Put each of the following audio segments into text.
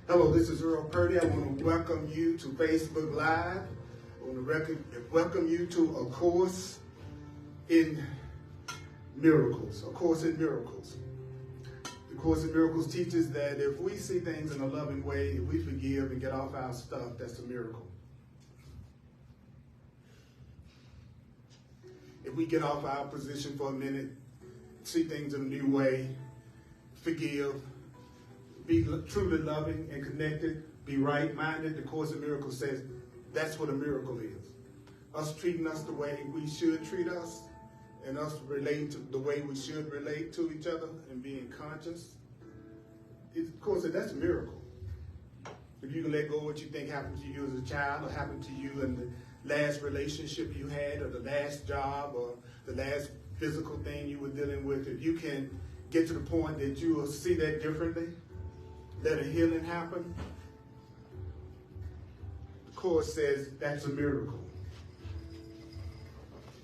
Hello, this is Earl Purdy. I want to welcome you to Facebook Live. I want to welcome you to A Course in Miracles. A Course in Miracles. The Course in Miracles teaches that if we see things in a loving way, if we forgive and get off our stuff, that's a miracle. If we get off our position for a minute, see things in a new way, forgive, be truly loving and connected, be right-minded, the Course in Miracles says that's what a miracle is. Us treating us the way we should treat us, and us relating to the way we should relate to each other and being conscious. Of course, that's a miracle. If you can let go of what you think happened to you as a child or happened to you in the last relationship you had or the last job or the last physical thing you were dealing with, if you can get to the point that you will see that differently, let a healing happen, the Course says that's a miracle.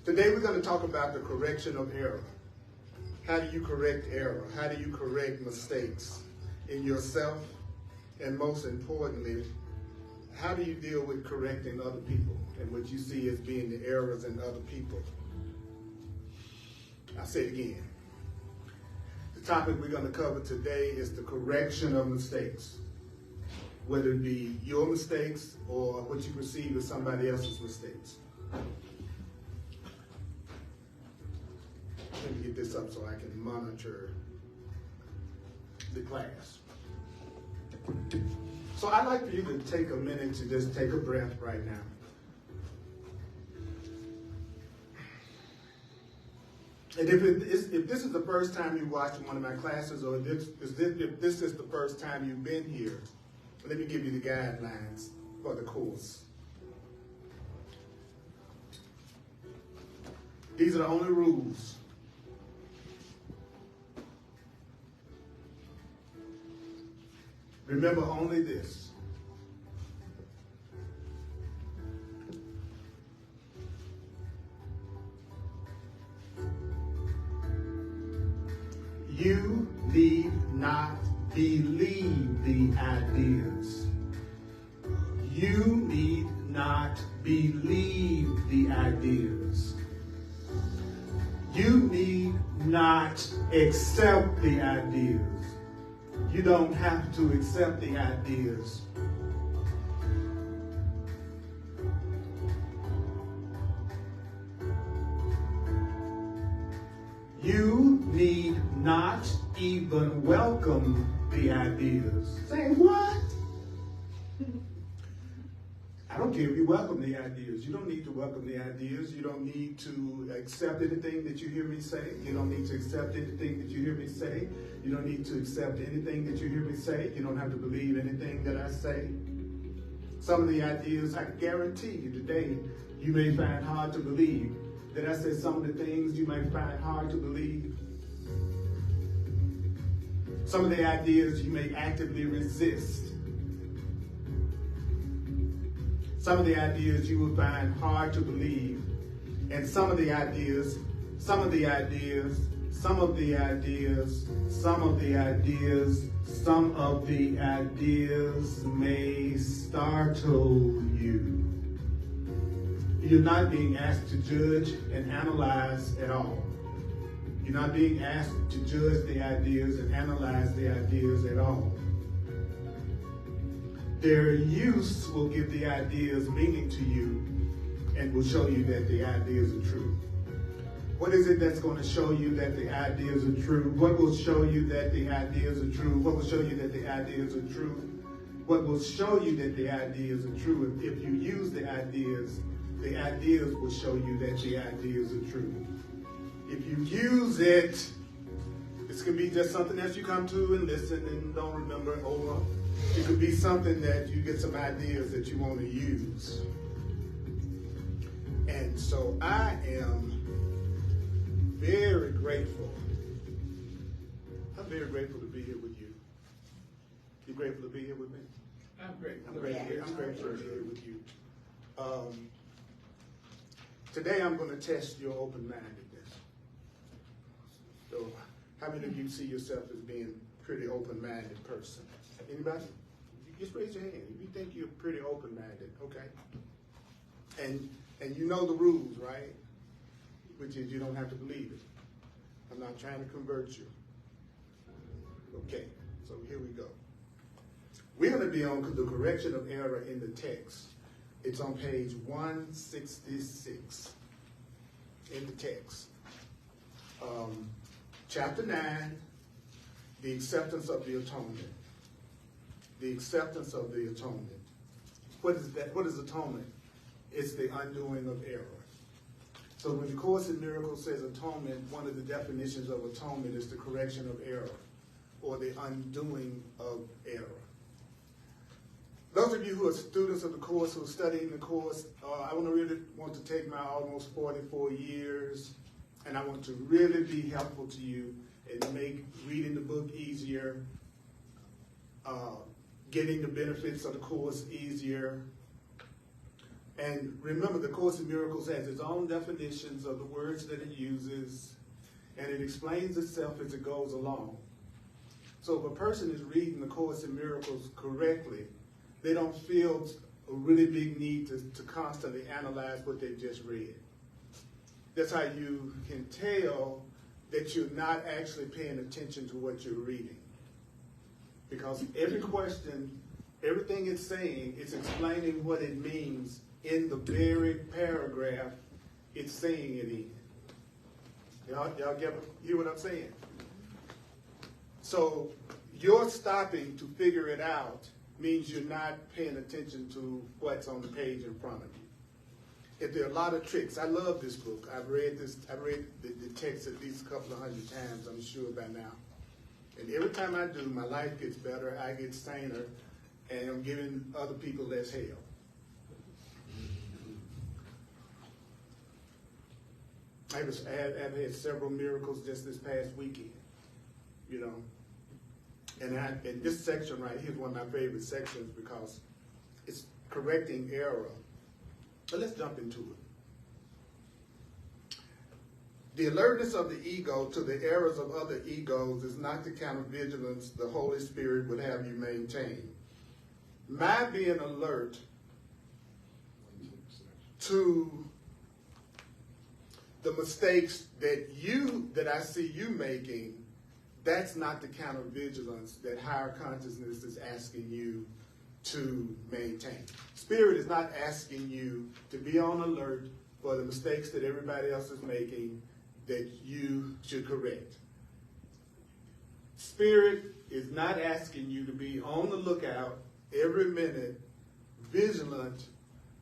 Today we're going to talk about the correction of error. How do you correct error? How do you correct mistakes in yourself? And most importantly, how do you deal with correcting other people and what you see as being the errors in other people? I'll say it again. The topic we're going to cover today is the correction of mistakes, whether it be your mistakes or what you perceive as somebody else's mistakes. Let me get this up so I can monitor the class. So I'd like for you to take a minute to just take a breath right now. And if this is the first time you watched one of my classes, or if this is the first time you've been here, let me give you the guidelines for the course. These are the only rules. Remember only this. You need not believe the ideas. You need not believe the ideas. You need not accept the ideas. You don't have to accept the ideas. You need not even welcome the ideas. Say what? I don't care if you welcome the ideas. You don't need to welcome the ideas. You don't need to accept anything that you hear me say. You don't need to accept anything that you hear me say. You don't need to accept anything that you hear me say. You don't have to believe anything that I say. Some of the ideas, I guarantee you today, you may find hard to believe. That I said some of the things you may find hard to believe. Some of the ideas you may actively resist. Some of the ideas you will find hard to believe. And some of the ideas may startle you. You're not being asked to judge and analyze at all. You're not being asked to judge the ideas and analyze the ideas at all. Their use will give the ideas meaning to you and will show you that the ideas are true. What is it that's going to show you that the ideas are true? What will show you that the ideas are true? What will show you that the ideas are true? What will show you that the ideas are true? If you use the ideas will show you that the ideas are true. If you use it, this could be just something that you come to and listen and don't remember, or it could be something that you get some ideas that you want to use. And so I am very grateful. I'm very grateful to be here with you. You grateful to be here with me? I'm grateful to be here with you. Today I'm going to test your open-mindedness. So how many of you see yourself as being a pretty open-minded person? Anybody? Just raise your hand. If you think you're pretty open-minded, okay? And you know the rules, right? Which is you don't have to believe it. I'm not trying to convert you. Okay, so here we go. We're going to be on the correction of error in the text. It's on page 166 in the text. Chapter 9, the acceptance of the atonement. The acceptance of the atonement. What is that? What is atonement? It's the undoing of error. So when the Course in Miracles says atonement, one of the definitions of atonement is the correction of error, or the undoing of error. Those of you who are students of the Course, who are studying the Course, I really want to take my almost 44 years, and I want to really be helpful to you and make reading the book easier, getting the benefits of the Course easier. And remember, the Course in Miracles has its own definitions of the words that it uses, and it explains itself as it goes along. So if a person is reading the Course in Miracles correctly, they don't feel a really big need to constantly analyze what they just read. That's how you can tell that you're not actually paying attention to what you're reading. Because every question, everything it's saying, it's explaining what it means in the very paragraph it's saying it in. Y'all hear what I'm saying? So your stopping to figure it out means you're not paying attention to what's on the page in front of you. If there are a lot of tricks, I love this book. I've read the text at least a couple of hundred times, I'm sure by now. And every time I do, my life gets better, I get saner, and I'm giving other people less hell. I've had several miracles just this past weekend, you know. And this section right here is one of my favorite sections because it's correcting error. So let's jump into it. The alertness of the ego to the errors of other egos is not the kind of vigilance the Holy Spirit would have you maintain. My being alert to the mistakes that I see you making, that's not the kind of vigilance that higher consciousness is asking you to maintain. Spirit is not asking you to be on alert for the mistakes that everybody else is making that you should correct. Spirit is not asking you to be on the lookout every minute, vigilant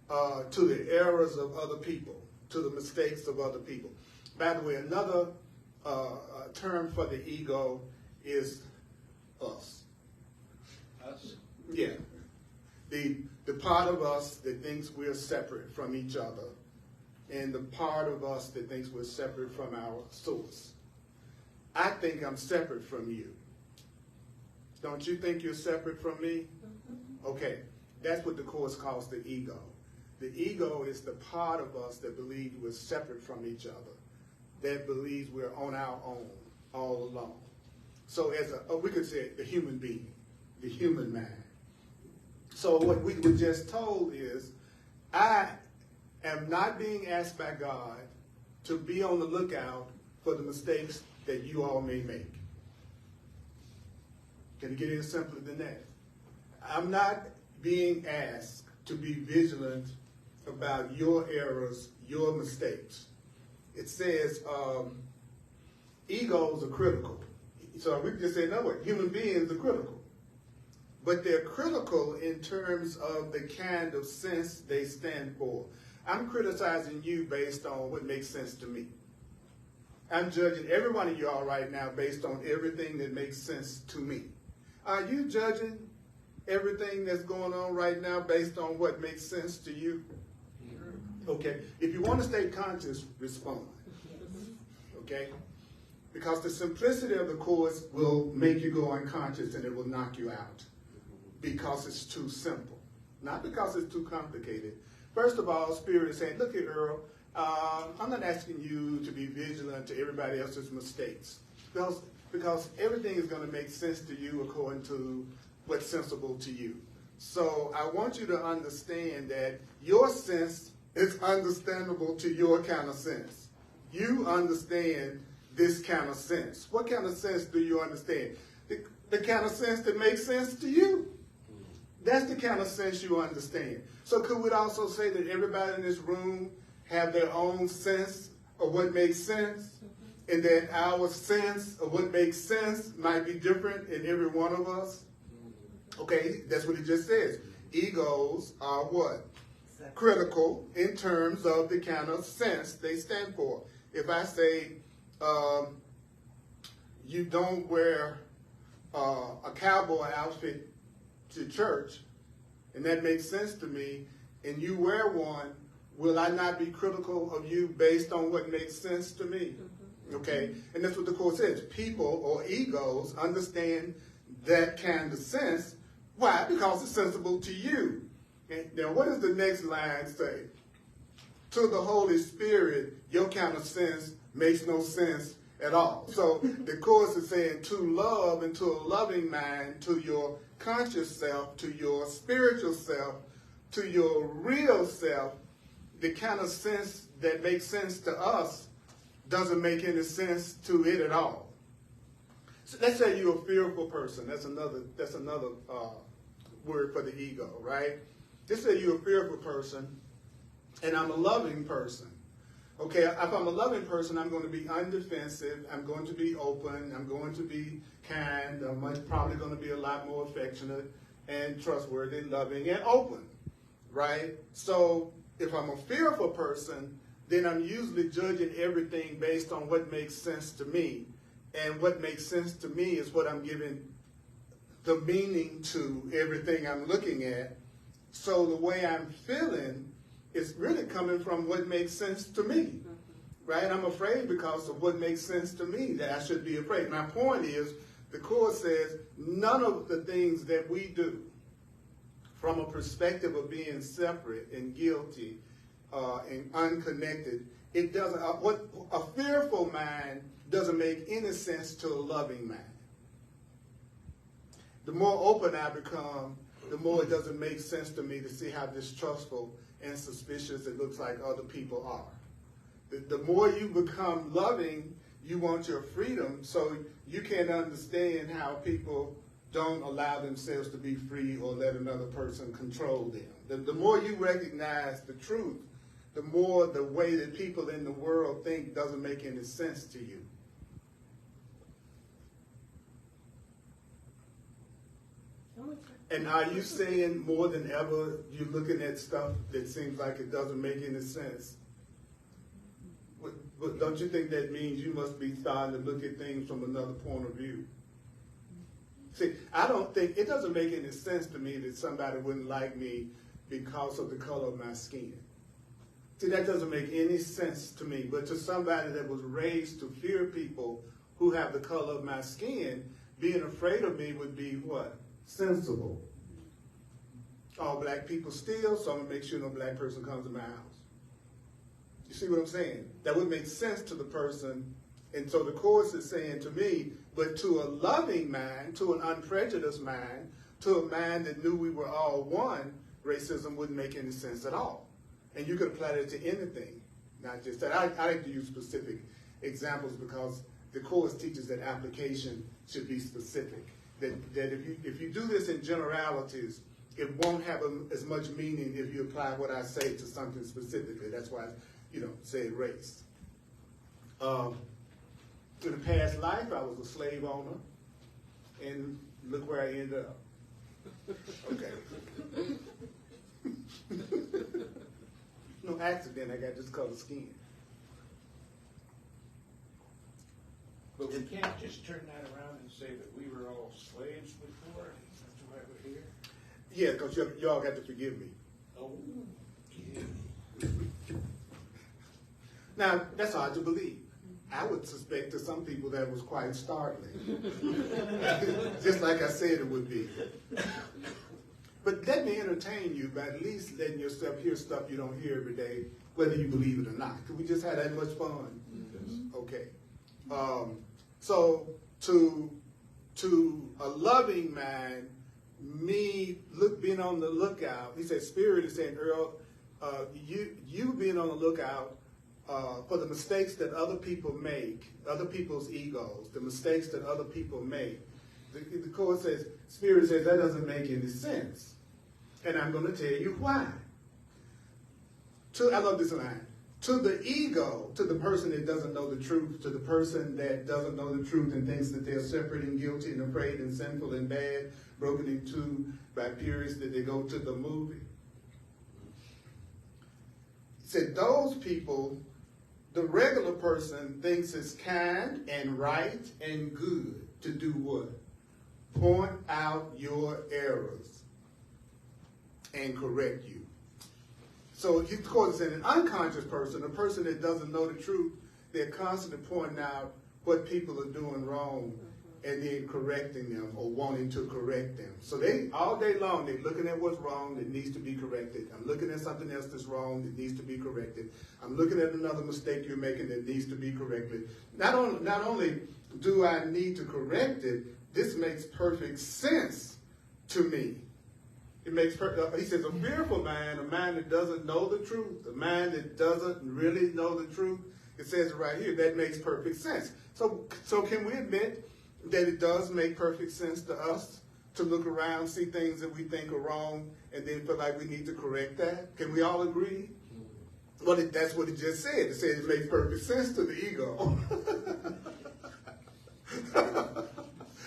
to the errors of other people, to the mistakes of other people. By the way, another term for the ego is us. Us? Yeah. The part of us that thinks we're separate from each other, and the part of us that thinks we're separate from our source. I think I'm separate from you. Don't you think you're separate from me? Okay, that's what the Course calls the ego. The ego is the part of us that believes we're separate from each other, that believes we're on our own, all alone. So we could say the human being, the human mind. So what we were just told is, I am not being asked by God to be on the lookout for the mistakes that you all may make. Can you get any simpler than that? I'm not being asked to be vigilant about your errors, your mistakes. It says egos are critical. So we can just say another way, human beings are critical. But they're critical in terms of the kind of sense they stand for. I'm criticizing you based on what makes sense to me. I'm judging every one of y'all right now based on everything that makes sense to me. Are you judging everything that's going on right now based on what makes sense to you? Okay. If you want to stay conscious, respond. Okay? Because the simplicity of the Course will make you go unconscious and it will knock you out. Because it's too simple. Not because it's too complicated. First of all, Spirit is saying, look at Earl, I'm not asking you to be vigilant to everybody else's mistakes, because everything is going to make sense to you according to what's sensible to you. So I want you to understand that your sense is understandable to your kind of sense. You understand this kind of sense. What kind of sense do you understand? The kind of sense that makes sense to you. That's the kind of sense you understand. So could we also say that everybody in this room have their own sense of what makes sense, and that our sense of what makes sense might be different in every one of us? Okay, that's what it just says. Egos are what? Critical in terms of the kind of sense they stand for. If I say you don't wear a cowboy outfit to church, and that makes sense to me, and you wear one, will I not be critical of you based on what makes sense to me? Okay, and that's what the Court says. People or egos understand that kind of sense. Why? Because it's sensible to you. And now what does the next line say? To the Holy Spirit, your kind of sense makes no sense at all. So the Course is saying to love and to a loving mind, to your conscious self, to your spiritual self, to your real self, the kind of sense that makes sense to us doesn't make any sense to it at all. So let's say you're a fearful person. That's another word for the ego, right? Let's say you're a fearful person, and I'm a loving person. Okay, if I'm a loving person, I'm going to be undefensive, I'm going to be open, I'm going to be kind, I'm probably going to be a lot more affectionate and trustworthy, loving, and open, right? So if I'm a fearful person, then I'm usually judging everything based on what makes sense to me. And what makes sense to me is what I'm giving the meaning to everything I'm looking at. So the way I'm feeling is really coming from what makes sense to me, right? I'm afraid because of what makes sense to me, that I should be afraid. My point is, the Course says none of the things that we do from a perspective of being separate and guilty and unconnected, it doesn't. What a fearful mind doesn't make any sense to a loving mind. The more open I become, the more it doesn't make sense to me to see how distrustful and suspicious it looks like other people are. The more you become loving, you want your freedom, so you can't understand how people don't allow themselves to be free or let another person control them. The more you recognize the truth, the more the way that people in the world think doesn't make any sense to you. And are you saying more than ever you're looking at stuff that seems like it doesn't make any sense? But don't you think that means you must be starting to look at things from another point of view? See, I don't think, it doesn't make any sense to me that somebody wouldn't like me because of the color of my skin. See, that doesn't make any sense to me. But to somebody that was raised to fear people who have the color of my skin, being afraid of me would be what? Sensible. All black people steal, so I'm going to make sure no black person comes to my house. You see what I'm saying? That would make sense to the person. And so the Course is saying to me, but to a loving mind, to an unprejudiced mind, to a mind that knew we were all one, racism wouldn't make any sense at all. And you could apply that to anything, not just that. I like to use specific examples because the Course teaches that application should be specific. That if you do this in generalities, it won't have as much meaning if you apply what I say to something specifically. That's why I, say race. In a past life, I was a slave owner, and look where I ended up. Okay. No accident, I got this color skin. But we can't just turn that around and say that we were all slaves before. That's why we're here. Yeah, because y'all got to forgive me. Oh, yeah. Now, that's hard to believe. I would suspect to some people that was quite startling. Just like I said it would be. But let me entertain you by at least letting yourself hear stuff you don't hear every day, whether you believe it or not. Could we just have that much fun? Yes. Okay. So to a loving man, being on the lookout, he said, Spirit is saying, Earl, you being on the lookout for the mistakes that other people make, other people's egos, the mistakes that other people make. The Court says, Spirit says, that doesn't make any sense. And I'm going to tell you why. I love this line. To the ego, to the person that doesn't know the truth, to the person that doesn't know the truth and thinks that they're separate and guilty and afraid and sinful and bad, broken in two by periods that they go to the movie. He said, those people, the regular person thinks it's kind and right and good to do what? Point out your errors and correct you. So of course, it's an unconscious person, a person that doesn't know the truth, they're constantly pointing out what people are doing wrong and then correcting them or wanting to correct them. So they, all day long, they're looking at what's wrong that needs to be corrected. I'm looking at something else that's wrong that needs to be corrected. I'm looking at another mistake you're making that needs to be corrected. Not only do I need to correct it, this makes perfect sense to me. It makes he says, a fearful man, a man that doesn't know the truth, a man that doesn't really know the truth, it says it right here, that makes perfect sense. So can we admit that it does make perfect sense to us to look around, see things that we think are wrong, and then feel like we need to correct that? Can we all agree? Well, that's what it just said. It said it makes perfect sense to the ego.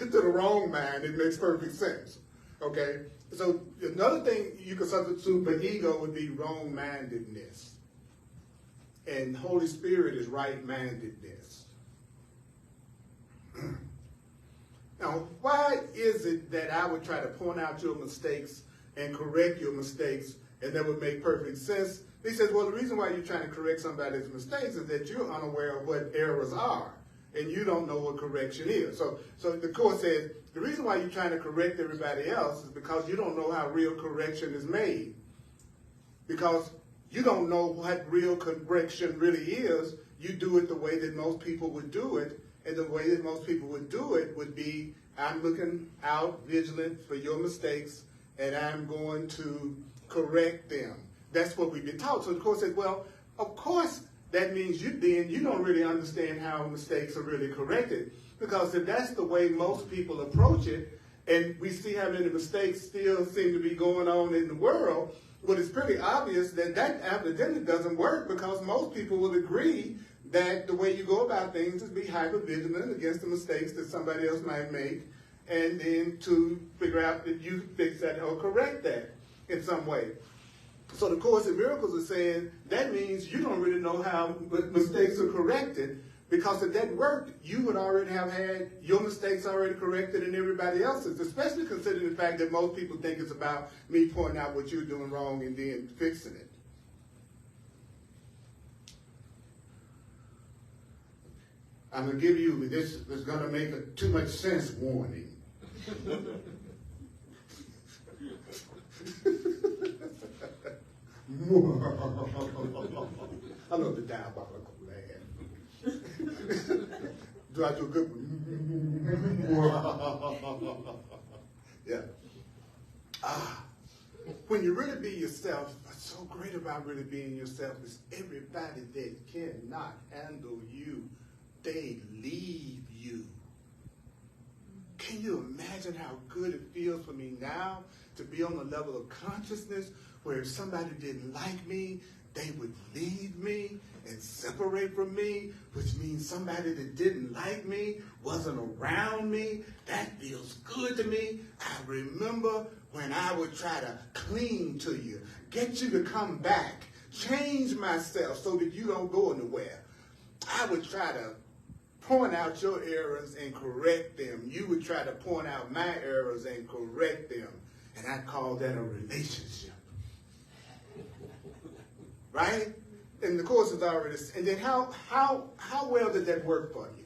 To the wrong mind, it makes perfect sense. Okay? So another thing you could substitute for ego would be wrong-mindedness. And Holy Spirit is right-mindedness. Now, why is it that I would try to point out your mistakes and correct your mistakes, and that would make perfect sense? He says, well, the reason why you're trying to correct somebody's mistakes is that you're unaware of what errors are, and you don't know what correction is. So the Court says, the reason why you're trying to correct everybody else is because you don't know how real correction is made. Because you don't know what real correction really is. You do it the way that most people would do it. And the way that most people would do it would be, I'm looking out, vigilant for your mistakes, and I'm going to correct them. That's what we've been taught. So the Court says, well, of course, that means you don't really understand how mistakes are really corrected. Because if that's the way most people approach it, and we see how many mistakes still seem to be going on in the world, well, it's pretty obvious that evidently doesn't work, because most people will agree that the way you go about things is be hyper-vigilant against the mistakes that somebody else might make, and then to figure out that you fix that or correct that in some way. So the Course in Miracles is saying that means you don't really know how mistakes are corrected, because if that worked, you would already have had your mistakes already corrected and everybody else's, especially considering the fact that most people think it's about me pointing out what you're doing wrong and then fixing it. I'm going to give you, this is going to make a too much sense warning. I love the diabolical laugh. Do I do a good one? Yeah. When you really be yourself, what's so great about really being yourself is everybody that cannot handle you, they leave you. Can you imagine how good it feels for me now to be on the level of consciousness where if somebody didn't like me, they would leave me and separate from me, which means somebody that didn't like me wasn't around me. That feels good to me. I remember when I would try to cling to you, get you to come back, change myself so that you don't go anywhere. I would try to point out your errors and correct them. You would try to point out my errors and correct them. And I call that a relationship. Right? And the Course is already, and then how well did that work for you?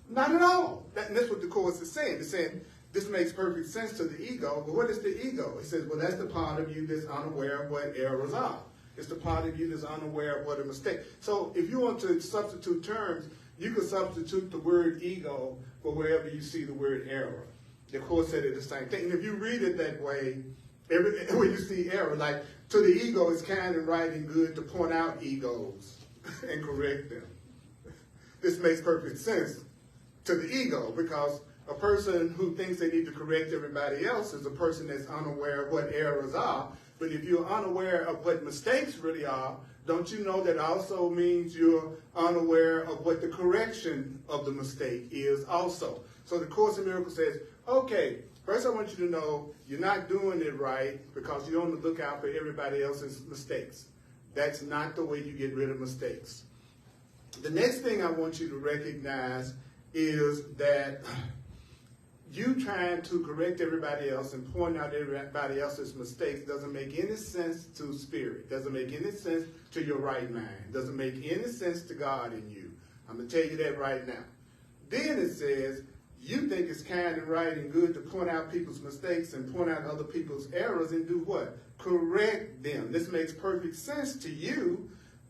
Not at all. And that's what the Course is saying. It's saying this makes perfect sense to the ego, but what is the ego? It says, well, that's the part of you that's unaware of what errors are. It's the part of you that's unaware of what a mistake. So if you want to substitute terms, you could substitute the word ego for wherever you see the word error. The Course said it the same thing. And if you read it that way, when you see error, like to the ego, it's kind and right and good to point out egos and correct them. This makes perfect sense to the ego, because a person who thinks they need to correct everybody else is a person that's unaware of what errors are. But if you're unaware of what mistakes really are, don't you know that also means you're unaware of what the correction of the mistake is also? So the Course in Miracles says, okay, first I want you to know you're not doing it right because you're on the lookout for everybody else's mistakes. That's not the way you get rid of mistakes. The next thing I want you to recognize is that you trying to correct everybody else and point out everybody else's mistakes doesn't make any sense to spirit, doesn't make any sense to your right mind, doesn't make any sense to God in you. I'm going to tell you that right now. Then it says, you think it's kind and right and good to point out people's mistakes and point out other people's errors and do what? Correct them. This makes perfect sense to you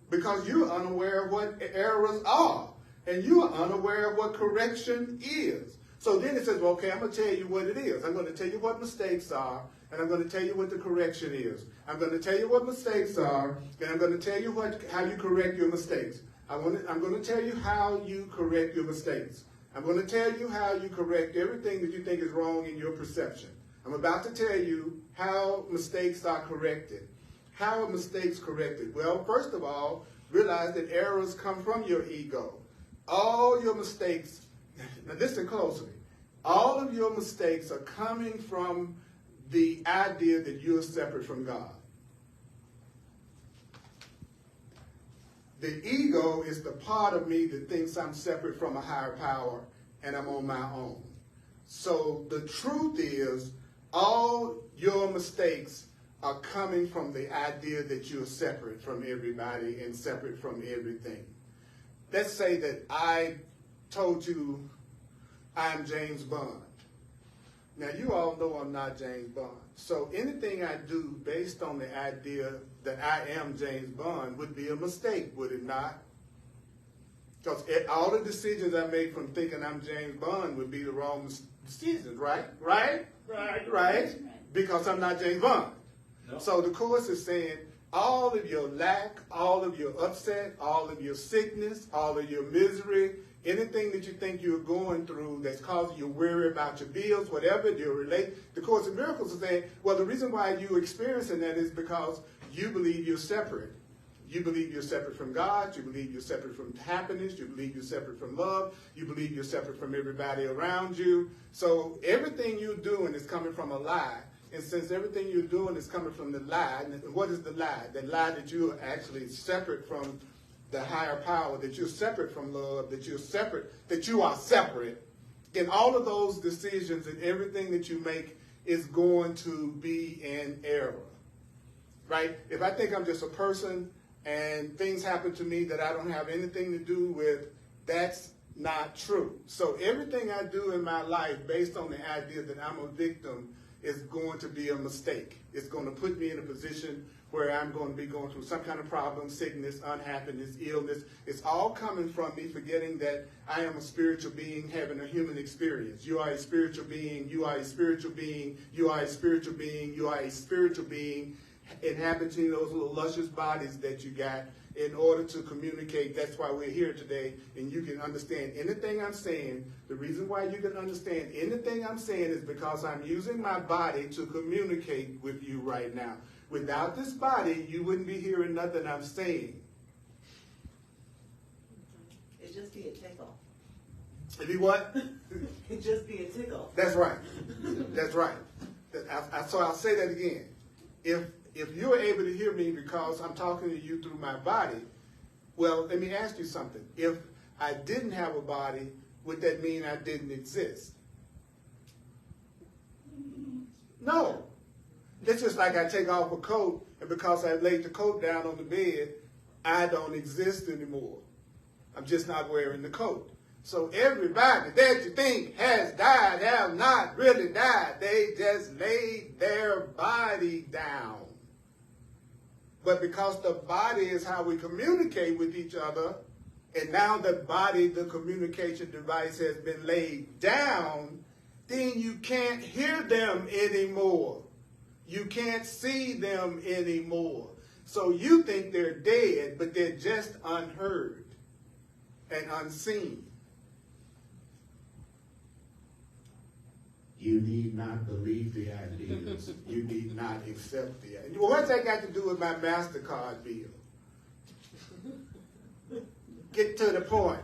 because you're unaware of what errors are. And you are unaware of what correction is. So then it says, well, okay, I'm going to tell you what it is. I'm going to tell you what mistakes are, and I'm going to tell you what the correction is. I'm going to tell you what mistakes are, and I'm going to tell you how you correct your mistakes. I'm going to tell you how you correct your mistakes. I'm going to tell you how you correct everything that you think is wrong in your perception. I'm about to tell you how mistakes are corrected. How are mistakes corrected? Well, first of all, realize that errors come from your ego. All your mistakes, now listen closely, all of your mistakes are coming from the idea that you're separate from God. The ego is the part of me that thinks I'm separate from a higher power and I'm on my own. So the truth is, all your mistakes are coming from the idea that you're separate from everybody and separate from everything. Let's say that I told you I'm James Bond. Now, you all know I'm not James Bond. So anything I do based on the idea that I am James Bond would be a mistake, would it not? Because all the decisions I make from thinking I'm James Bond would be the wrong decisions, right? Right? Right. Because I'm not James Bond. No. So the Course is saying all of your lack, all of your upset, all of your sickness, all of your misery, anything that you think you're going through that's causing you worry about your bills, whatever you relate, the Course in Miracles is saying, well, the reason why you're experiencing that is because you believe you're separate. You believe you're separate from God. You believe you're separate from happiness. You believe you're separate from love. You believe you're separate from everybody around you. So everything you're doing is coming from a lie. And since everything you're doing is coming from the lie, and what is the lie? The lie that you're actually separate from the higher power, that you're separate from love, that you're separate, that you are separate. And all of those decisions and everything that you make is going to be in error, right? If I think I'm just a person and things happen to me that I don't have anything to do with, that's not true. So everything I do in my life based on the idea that I'm a victim is going to be a mistake. It's going to put me in a position where I'm going to be going through some kind of problem, sickness, unhappiness, illness. It's all coming from me forgetting that I am a spiritual being having a human experience. You are a spiritual being. You are a spiritual being. You are a spiritual being. You are a spiritual being inhabiting those little luscious bodies that you got in order to communicate. That's why we're here today, and you can understand anything I'm saying. The reason why you can understand anything I'm saying is because I'm using my body to communicate with you right now. Without this body, you wouldn't be hearing nothing I'm saying. It'd just be a tickle. It'd be what? It'd just be a tickle. That's right. That's right. So I'll say that again. If you're able to hear me because I'm talking to you through my body, well, let me ask you something. If I didn't have a body, would that mean I didn't exist? No. It's just like I take off a coat, and because I laid the coat down on the bed, I don't exist anymore. I'm just not wearing the coat. So everybody that you think has died have not really died. They just laid their body down. But because the body is how we communicate with each other, and now the body, the communication device, has been laid down, then you can't hear them anymore. You can't see them anymore. So you think they're dead, but they're just unheard and unseen. You need not believe the ideas. You need not accept the ideas. Well, what's that got to do with my MasterCard bill? Get to the point.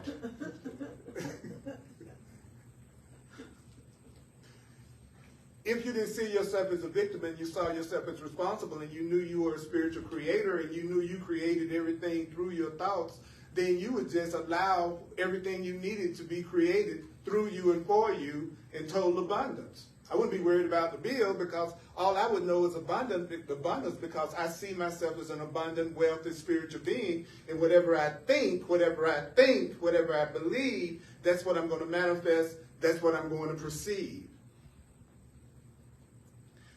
If you didn't see yourself as a victim and you saw yourself as responsible and you knew you were a spiritual creator and you knew you created everything through your thoughts, then you would just allow everything you needed to be created through you and for you in total abundance. I wouldn't be worried about the bill because all I would know is abundance because I see myself as an abundant, wealthy spiritual being. And whatever I think, whatever I believe, that's what I'm going to manifest. That's what I'm going to perceive.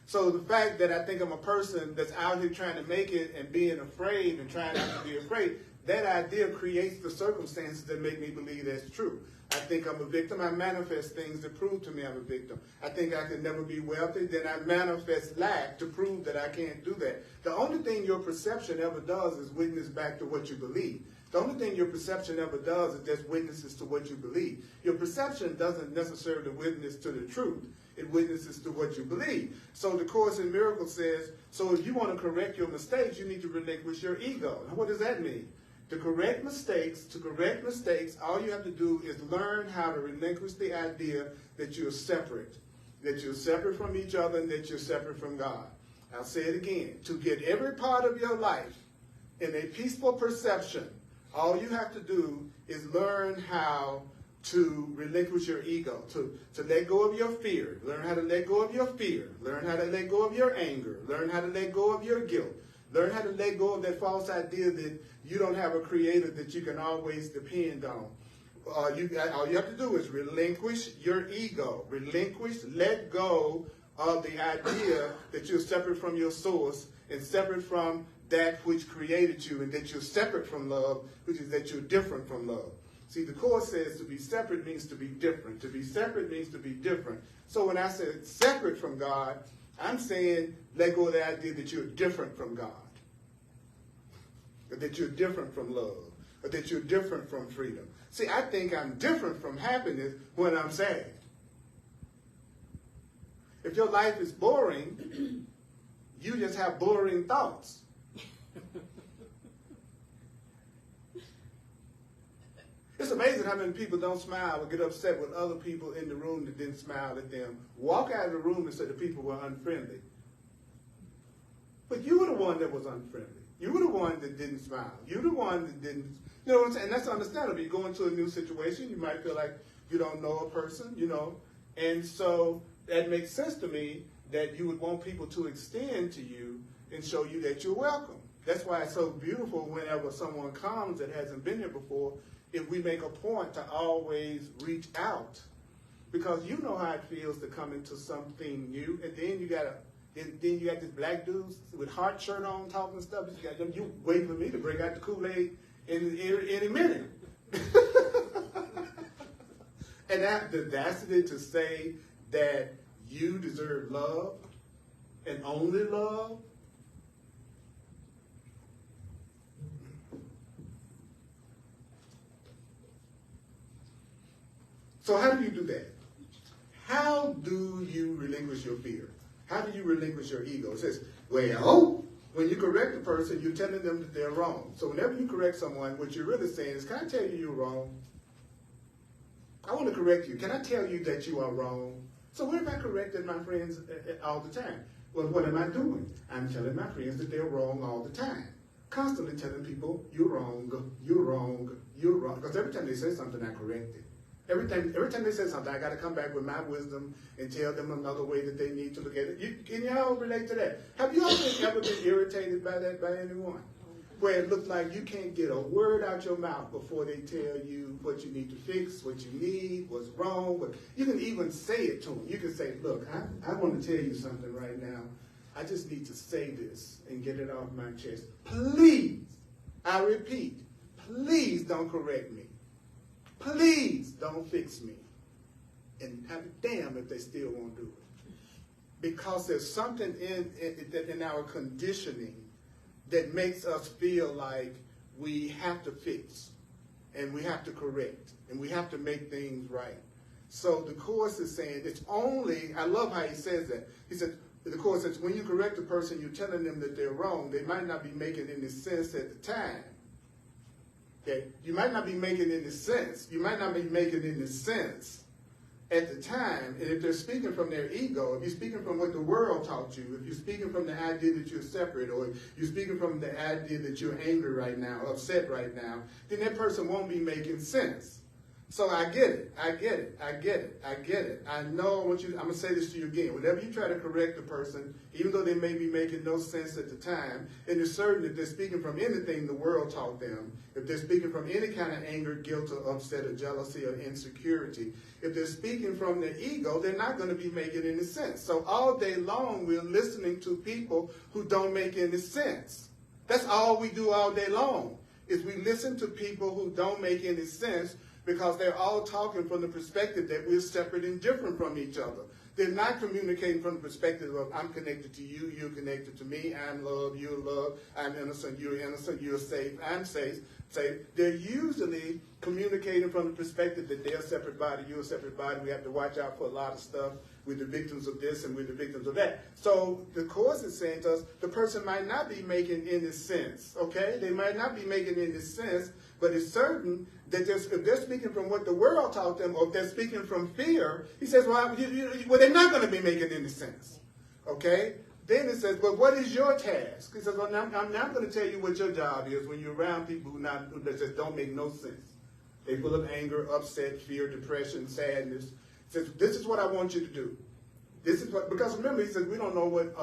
So the fact that I think I'm a person that's out here trying to make it and being afraid and trying not to be afraid, that idea creates the circumstances that make me believe that's true. I think I'm a victim. I manifest things that prove to me I'm a victim. I think I can never be wealthy. Then I manifest lack to prove that I can't do that. The only thing your perception ever does is witness back to what you believe. The only thing your perception ever does is just witnesses to what you believe. Your perception doesn't necessarily witness to the truth. It witnesses to what you believe. So the Course in Miracles says, so if you want to correct your mistakes, you need to relinquish your ego. Now, what does that mean? To correct mistakes, all you have to do is learn how to relinquish the idea that you're separate from each other and that you're separate from God. I'll say it again. To get every part of your life in a peaceful perception, all you have to do is learn how to relinquish your ego, to let go of your fear. Learn how to let go of your fear. Learn how to let go of your anger. Learn how to let go of your guilt. Learn how to let go of that false idea that you don't have a creator that you can always depend on. All you have to do is relinquish your ego. Let go of the idea that you're separate from your source and separate from that which created you, and that you're separate from love, which is that you're different from love. See, the Course says to be separate means to be different. To be separate means to be different. So when I say separate from God, I'm saying let go of the idea that you're different from God, or that you're different from love, or that you're different from freedom. See, I think I'm different from happiness when I'm sad. If your life is boring, you just have boring thoughts. It's amazing how many people don't smile or get upset with other people in the room that didn't smile at them. Walk out of the room and say the people were unfriendly. But you were the one that was unfriendly. You were the one that didn't smile. You were the one that didn't, you know what I'm saying? And that's understandable. You go into a new situation, you might feel like you don't know a person, you know. And so that makes sense to me that you would want people to extend to you and show you that you're welcome. That's why it's so beautiful whenever someone comes that hasn't been here before, if we make a point to always reach out, because you know how it feels to come into something new, and then you got this black dude with heart shirt on talking stuff. You waiting for me to break out the Kool-Aid in any minute. And that the audacity to say that you deserve love and only love. So how do you do that? How do you relinquish your fear? How do you relinquish your ego? It says, well, when you correct a person, you're telling them that they're wrong. So whenever you correct someone, what you're really saying is, can I tell you you're wrong? I want to correct you. Can I tell you that you are wrong? So what if I corrected my friends all the time? Well, what am I doing? I'm telling my friends that they're wrong all the time. Constantly telling people, you're wrong, you're wrong, you're wrong. Because every time they say something, I correct it. Every time they say something, I got to come back with my wisdom and tell them another way that they need to look at it. Can y'all relate to that? Have you ever been irritated by that by anyone? where it looks like you can't get a word out your mouth before they tell you what you need to fix, what you need, what's wrong. But you can even say it to them. You can say, look, I want to tell you something right now. I just need to say this and get it off my chest. Please, I repeat, please don't correct me. Please don't fix me. And have it damn if they still won't do it. Because there's something in our conditioning that makes us feel like we have to fix and we have to correct and we have to make things right. So the Course is saying it's only, I love how he says that. He said, the Course says when you correct a person, you're telling them that they're wrong. They might not be making any sense at the time. Okay? You might not be making any sense. You might not be making any sense at the time. And if they're speaking from their ego, if you're speaking from what the world taught you, if you're speaking from the idea that you're separate, or you're speaking from the idea that you're angry right now, upset right now, then that person won't be making sense. So I get it. I get it. I get it. I get it. I know. I'm going to say this to you again. Whenever you try to correct a person, even though they may be making no sense at the time, and it's certain that they're speaking from anything the world taught them, if they're speaking from any kind of anger, guilt, or upset, or jealousy, or insecurity, if they're speaking from their ego, they're not going to be making any sense. So all day long, we're listening to people who don't make any sense. That's all we do all day long, is we listen to people who don't make any sense, because they're all talking from the perspective that we're separate and different from each other. They're not communicating from the perspective of I'm connected to you, you're connected to me, I'm love, you're love, I'm innocent, you're safe, I'm safe. They're usually communicating from the perspective that they're a separate body, you're a separate body, we have to watch out for a lot of stuff, we're the victims of this and we're the victims of that. So the Course is saying to us, the person might not be making any sense, okay? They might not be making any sense, but it's certain that if they're speaking from what the world taught them, or if they're speaking from fear, he says, well, they're not going to be making any sense. Okay? Then it says, but what is your task? He says, well, I'm not going to tell you what your job is when you're around people that just don't make no sense. They're full of anger, upset, fear, depression, sadness. He says, this is what I want you to do. This is what, because remember, he says, we don't know what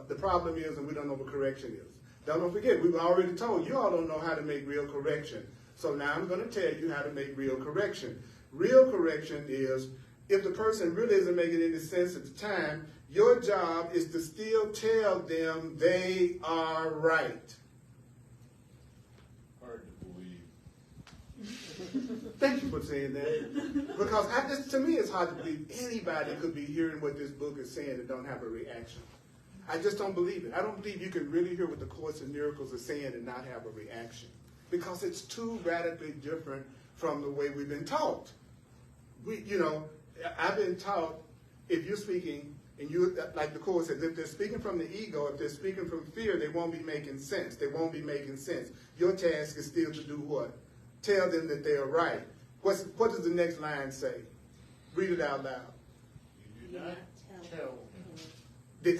the problem is and we don't know what correction is. Don't forget, we've already told you all don't know how to make real correction. So now I'm going to tell you how to make real correction. Real correction is, if the person really isn't making any sense at the time, your job is to still tell them they are right. Hard to believe. Thank you for saying that. Because to me it's hard to believe anybody could be hearing what this book is saying and don't have a reaction. I just don't believe it. I don't believe you can really hear what the Course in Miracles is saying and not have a reaction. Because it's too radically different from the way we've been taught. I've been taught, if you're speaking, and you, like the Course says, if they're speaking from the ego, if they're speaking from fear, they won't be making sense. They won't be making sense. Your task is still to do what? Tell them that they are right. What does the next line say? Read it out loud. You do not tell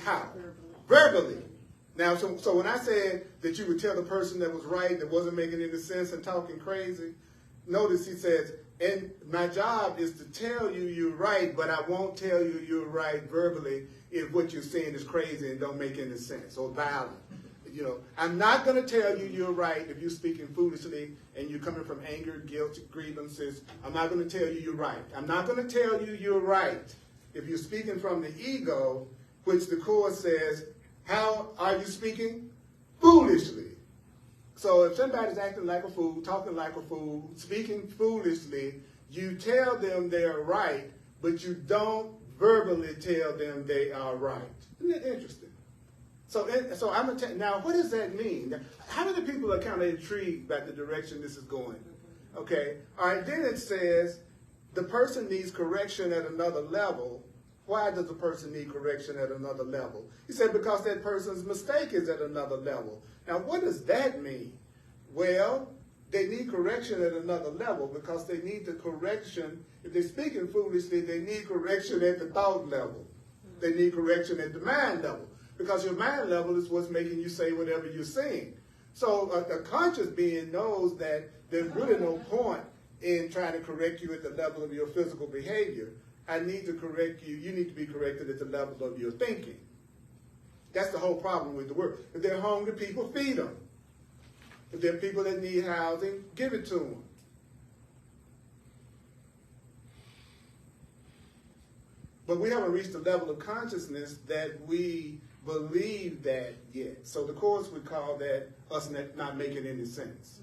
How? Verbally. Now, so when I said that you would tell the person that was right, that wasn't making any sense and talking crazy, notice he says, and my job is to tell you you're right, but I won't tell you you're right verbally if what you're saying is crazy and don't make any sense or violent. I'm not going to tell you you're right if you're speaking foolishly and you're coming from anger, guilt, grievances. I'm not going to tell you you're right. I'm not going to tell you you're right if you're speaking from the ego, which the Course says, how are you speaking? Foolishly. So if somebody's acting like a fool, talking like a fool, speaking foolishly, you tell them they're right, but you don't verbally tell them they are right. Isn't that interesting? So I'm going to now, what does that mean? How many people are kind of intrigued by the direction this is going? Okay. All right. Then it says the person needs correction at another level. Why does a person need correction at another level? He said because that person's mistake is at another level. Now, what does that mean? Well, they need correction at another level because they need the correction. If they're speaking foolishly, they need correction at the thought level. They need correction at the mind level because your mind level is what's making you say whatever you're saying. So a conscious being knows that there's really no point in trying to correct you at the level of your physical behavior. I need to correct you. You need to be corrected at the level of your thinking. That's the whole problem with the world. If they're hungry, people feed them. If there are people that need housing, give it to them. But we haven't reached a level of consciousness that we believe that yet. So the course would call that us not making any sense.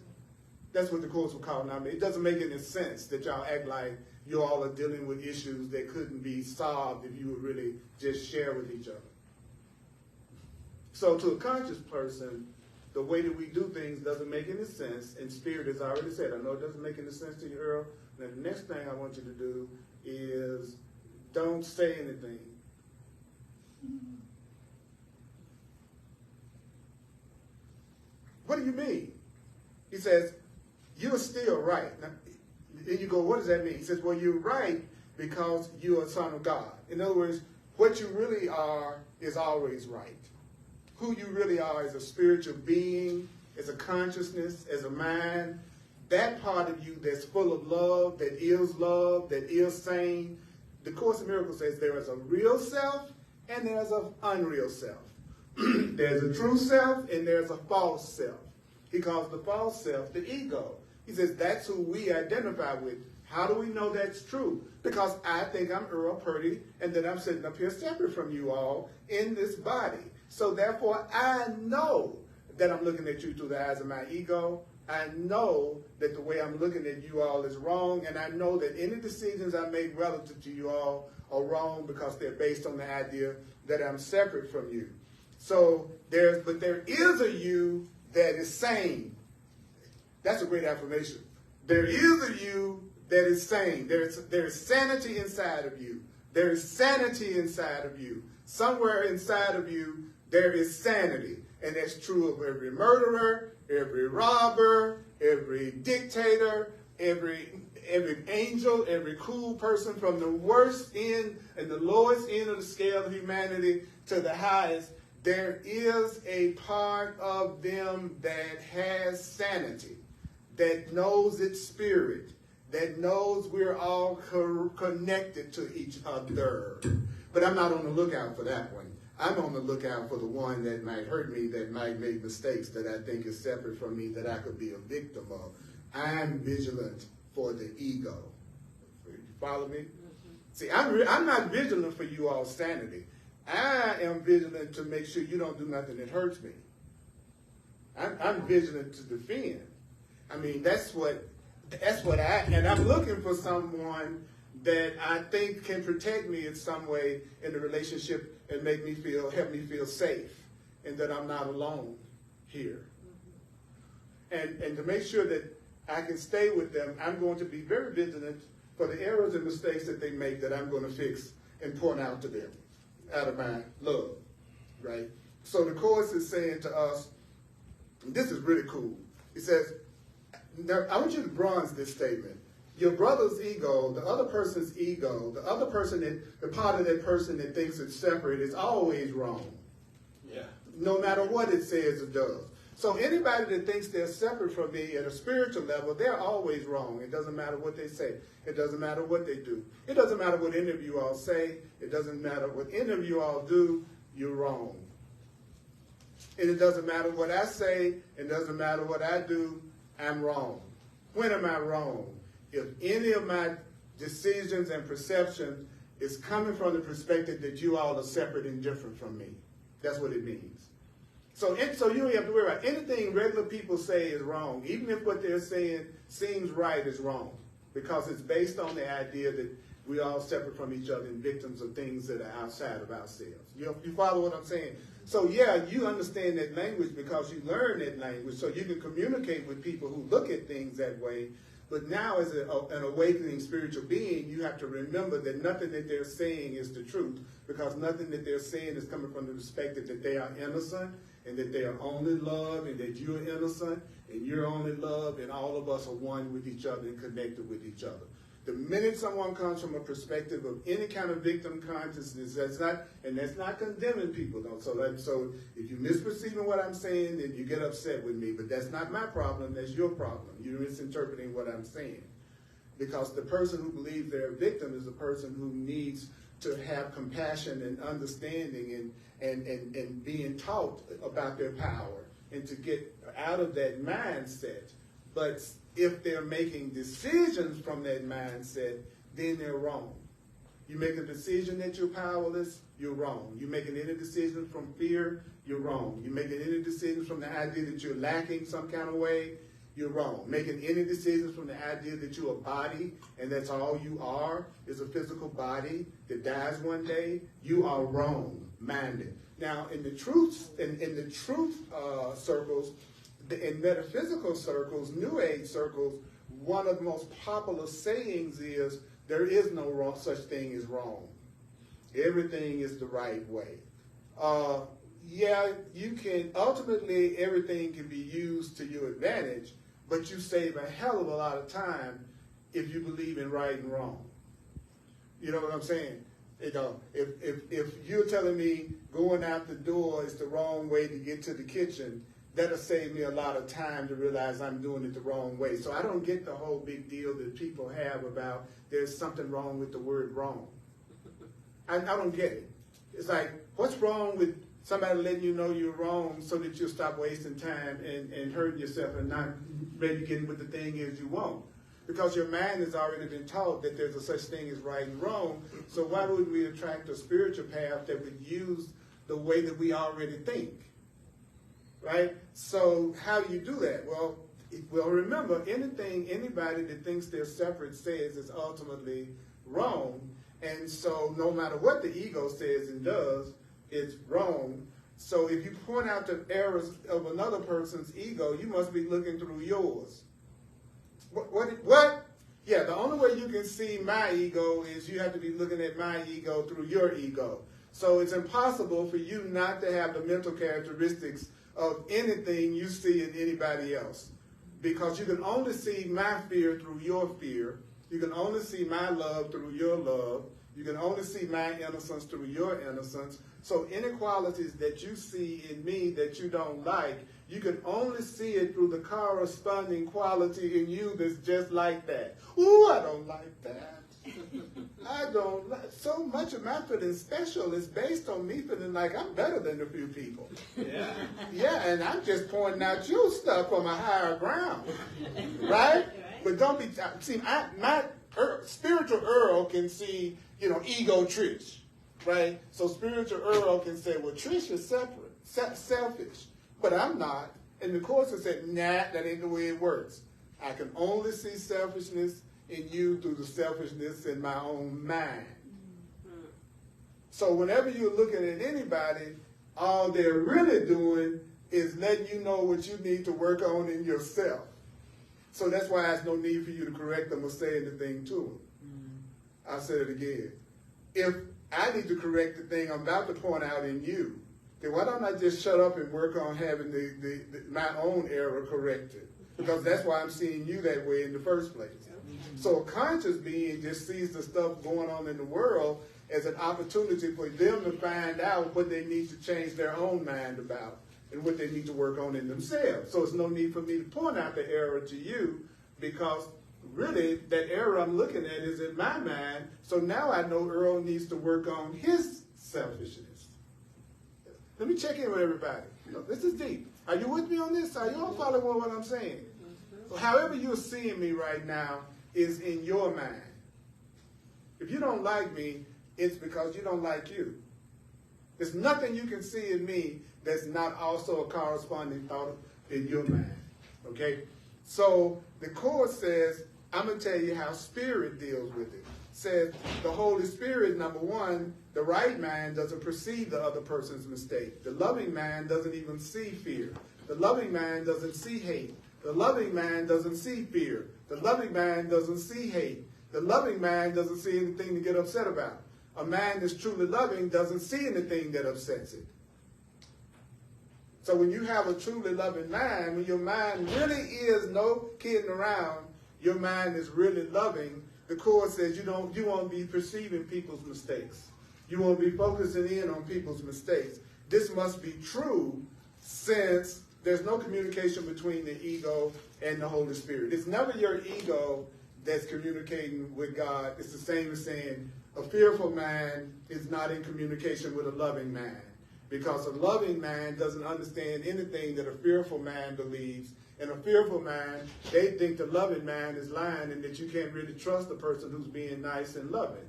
That's what the course would call not making. It doesn't make any sense that y'all act like you all are dealing with issues that couldn't be solved if you would really just share with each other. So to a conscious person, the way that we do things doesn't make any sense. And Spirit has already said, I know it doesn't make any sense to you, Earl. Now the next thing I want you to do is don't say anything. What do you mean? He says, you're still right. Now, and you go, what does that mean? He says, well, you're right because you're a son of God. In other words, what you really are is always right. Who you really are is a spiritual being, as a consciousness, as a mind. That part of you that's full of love, that is sane. The Course in Miracles says there is a real self and there's an unreal self. There's a true self and there's a false self. He calls the false self the ego. He says that's who we identify with. How do we know that's true? Because I think I'm Earl Purdy and that I'm sitting up here separate from you all in this body. So therefore I know that I'm looking at you through the eyes of my ego. I know that the way I'm looking at you all is wrong, and I know that any decisions I make relative to you all are wrong because they're based on the idea that I'm separate from you. So there is a you that is sane. That's a great affirmation. There is a you that is sane. There is sanity inside of you. There is sanity inside of you. Somewhere inside of you, there is sanity. And that's true of every murderer, every robber, every dictator, every angel, every cool person, from the worst end and the lowest end of the scale of humanity to the highest. There is a part of them that has sanity, that knows its spirit, that knows we're all connected to each other. But I'm not on the lookout for that one. I'm on the lookout for the one that might hurt me, that might make mistakes, that I think is separate from me, that I could be a victim of. I'm vigilant for the ego. You follow me? See, I'm not vigilant for you all's sanity. I am vigilant to make sure you don't do nothing that hurts me. I'm vigilant to defend. I mean, that's what and I'm looking for someone that I think can protect me in some way in the relationship and help me feel safe, and that I'm not alone here. And to make sure that I can stay with them, I'm going to be very vigilant for the errors and mistakes that they make that I'm going to fix and point out to them out of my love, right? So the Course is saying to us, and this is really cool. It says, now, I want you to bronze this statement. Your brother's ego, the other person's ego, the other person, the part of that person that thinks it's separate is always wrong. Yeah. No matter what it says or does. So anybody that thinks they're separate from me at a spiritual level, they're always wrong. It doesn't matter what they say. It doesn't matter what they do. It doesn't matter what any of you all say. It doesn't matter what any of you all do. You're wrong. And it doesn't matter what I say. It doesn't matter what I do. I'm wrong. When am I wrong? If any of my decisions and perceptions is coming from the perspective that you all are separate and different from me. That's what it means. So you don't have to worry about anything regular people say is wrong. Even if what they're saying seems right, is wrong. Because it's based on the idea that we all separate from each other and victims of things that are outside of ourselves. You follow what I'm saying? So yeah, you understand that language because you learn that language, so you can communicate with people who look at things that way. But now as an awakening spiritual being, you have to remember that nothing that they're saying is the truth, because nothing that they're saying is coming from the perspective that they are innocent and that they are only love and that you're innocent and you're only love and all of us are one with each other and connected with each other. The minute someone comes from a perspective of any kind of victim consciousness, that's not condemning people, though. So if you're misperceiving what I'm saying, then you get upset with me. But that's not my problem. That's your problem. You're misinterpreting what I'm saying. Because the person who believes they're a victim is a person who needs to have compassion and understanding and being taught about their power and to get out of that mindset. But if they're making decisions from that mindset, then they're wrong. You make a decision that you're powerless, you're wrong. You're making any decision from fear, you're wrong. You're making any decisions from the idea that you're lacking some kind of way, you're wrong. Making any decisions from the idea that you're a body and that's all you are is a physical body that dies one day, you are wrong-minded. Now, in the truth circles, in metaphysical circles, New Age circles, one of the most popular sayings is, there is no wrong, such thing as wrong. Everything is the right way. Yeah, you can, ultimately everything can be used to your advantage, but you save a hell of a lot of time if you believe in right and wrong. You know what I'm saying? You know, if you're telling me going out the door is the wrong way to get to the kitchen, that'll save me a lot of time to realize I'm doing it the wrong way. So I don't get the whole big deal that people have about there's something wrong with the word wrong. I don't get it. It's like, what's wrong with somebody letting you know you're wrong so that you'll stop wasting time and hurting yourself and not maybe getting what the thing is you want? Because your mind has already been taught that there's a such thing as right and wrong. So why would we attract a spiritual path that would use the way that we already think? Right? So how do you do that? Well, remember, anybody that thinks they're separate says is ultimately wrong. And so no matter what the ego says and does, it's wrong. So if you point out the errors of another person's ego, you must be looking through yours. What? Yeah, the only way you can see my ego is you have to be looking at my ego through your ego. So it's impossible for you not to have the mental characteristics of anything you see in anybody else. Because you can only see my fear through your fear. You can only see my love through your love. You can only see my innocence through your innocence. So inequalities that you see in me that you don't like, you can only see it through the corresponding quality in you that's just like that. Ooh, I don't like that. I don't like, so much of my feeling special is based on me feeling like I'm better than a few people. Yeah. Yeah, and I'm just pointing out your stuff from a higher ground, right? But don't be, see, my spiritual Earl can see, ego Trish, right? So spiritual Earl can say, well, Trish is selfish, but I'm not. And the Course has said, nah, that ain't the way it works. I can only see selfishness in you through the selfishness in my own mind. So whenever you're looking at anybody, all they're really doing is letting you know what you need to work on in yourself. So that's why there's no need for you to correct them or say anything to them. I'll say it again. If I need to correct the thing I'm about to point out in you, then why don't I just shut up and work on having my own error corrected? Because that's why I'm seeing you that way in the first place. So a conscious being just sees the stuff going on in the world as an opportunity for them to find out what they need to change their own mind about and what they need to work on in themselves. So it's no need for me to point out the error to you, because really that error I'm looking at is in my mind. So now I know Earl needs to work on his selfishness. Let me check in with everybody. This is deep. Are you with me on this? Are you all following what I'm saying? So however you're seeing me right now is in your mind. If you don't like me, it's because you don't like you. There's nothing you can see in me that's not also a corresponding thought in your mind. Okay? So the Course says, I'm going to tell you how Spirit deals with it. It says the Holy Spirit, number one, the right mind doesn't perceive the other person's mistake. The loving mind doesn't even see fear. The loving mind doesn't see hate. The loving mind doesn't see fear. The loving mind doesn't see hate. The loving mind doesn't see anything to get upset about. A mind that's truly loving doesn't see anything that upsets it. So when you have a truly loving mind, when your mind really is no kidding around, your mind is really loving, the Course says you won't be perceiving people's mistakes. You won't be focusing in on people's mistakes. This must be true since there's no communication between the ego and the Holy Spirit. It's never your ego that's communicating with God. It's the same as saying a fearful mind is not in communication with a loving mind. Because a loving man doesn't understand anything that a fearful man believes. And a fearful man, they think the loving man is lying and that you can't really trust the person who's being nice and loving.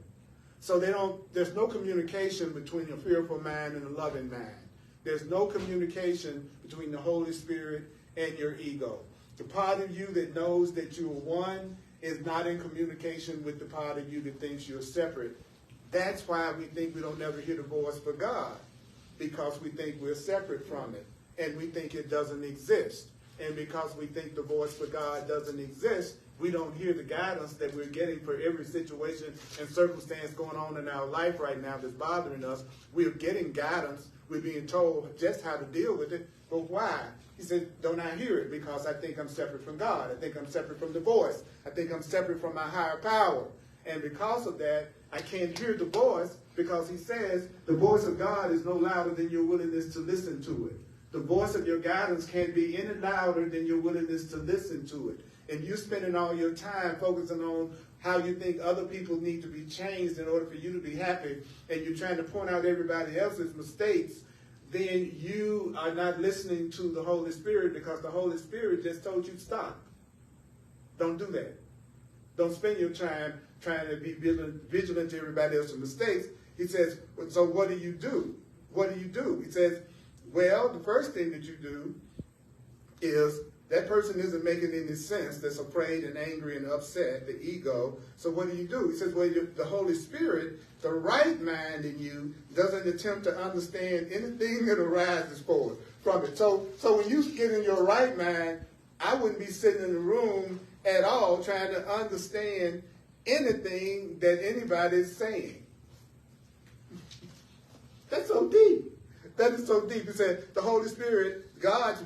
So there's no communication between a fearful man and a loving man. There's no communication between the Holy Spirit and your ego. The part of you that knows that you are one is not in communication with the part of you that thinks you're separate. That's why we think we don't never hear the voice for God, because we think we're separate from it, and we think it doesn't exist. And because we think the voice for God doesn't exist, we don't hear the guidance that we're getting for every situation and circumstance going on in our life right now that's bothering us. We're getting guidance. We're being told just how to deal with it. But why? He said, don't I hear it? Because I think I'm separate from God. I think I'm separate from the voice. I think I'm separate from my higher power. And because of that, I can't hear the voice, because he says the voice of God is no louder than your willingness to listen to it. The voice of your guidance can't be any louder than your willingness to listen to it. And you're spending all your time focusing on how you think other people need to be changed in order for you to be happy, and you're trying to point out everybody else's mistakes, then you are not listening to the Holy Spirit, because the Holy Spirit just told you to stop. Don't do that. Don't spend your time trying to be vigilant to everybody else's mistakes. He says, so what do you do? What do you do? He says, well, the first thing that you do is that person isn't making any sense, that's afraid and angry and upset, the ego. So what do? He says, well, the Holy Spirit, the right mind in you, doesn't attempt to understand anything that arises from it. So when you get in your right mind, I wouldn't be sitting in the room at all trying to understand anything that anybody is saying. That's so deep. That is so deep. He said the Holy Spirit, God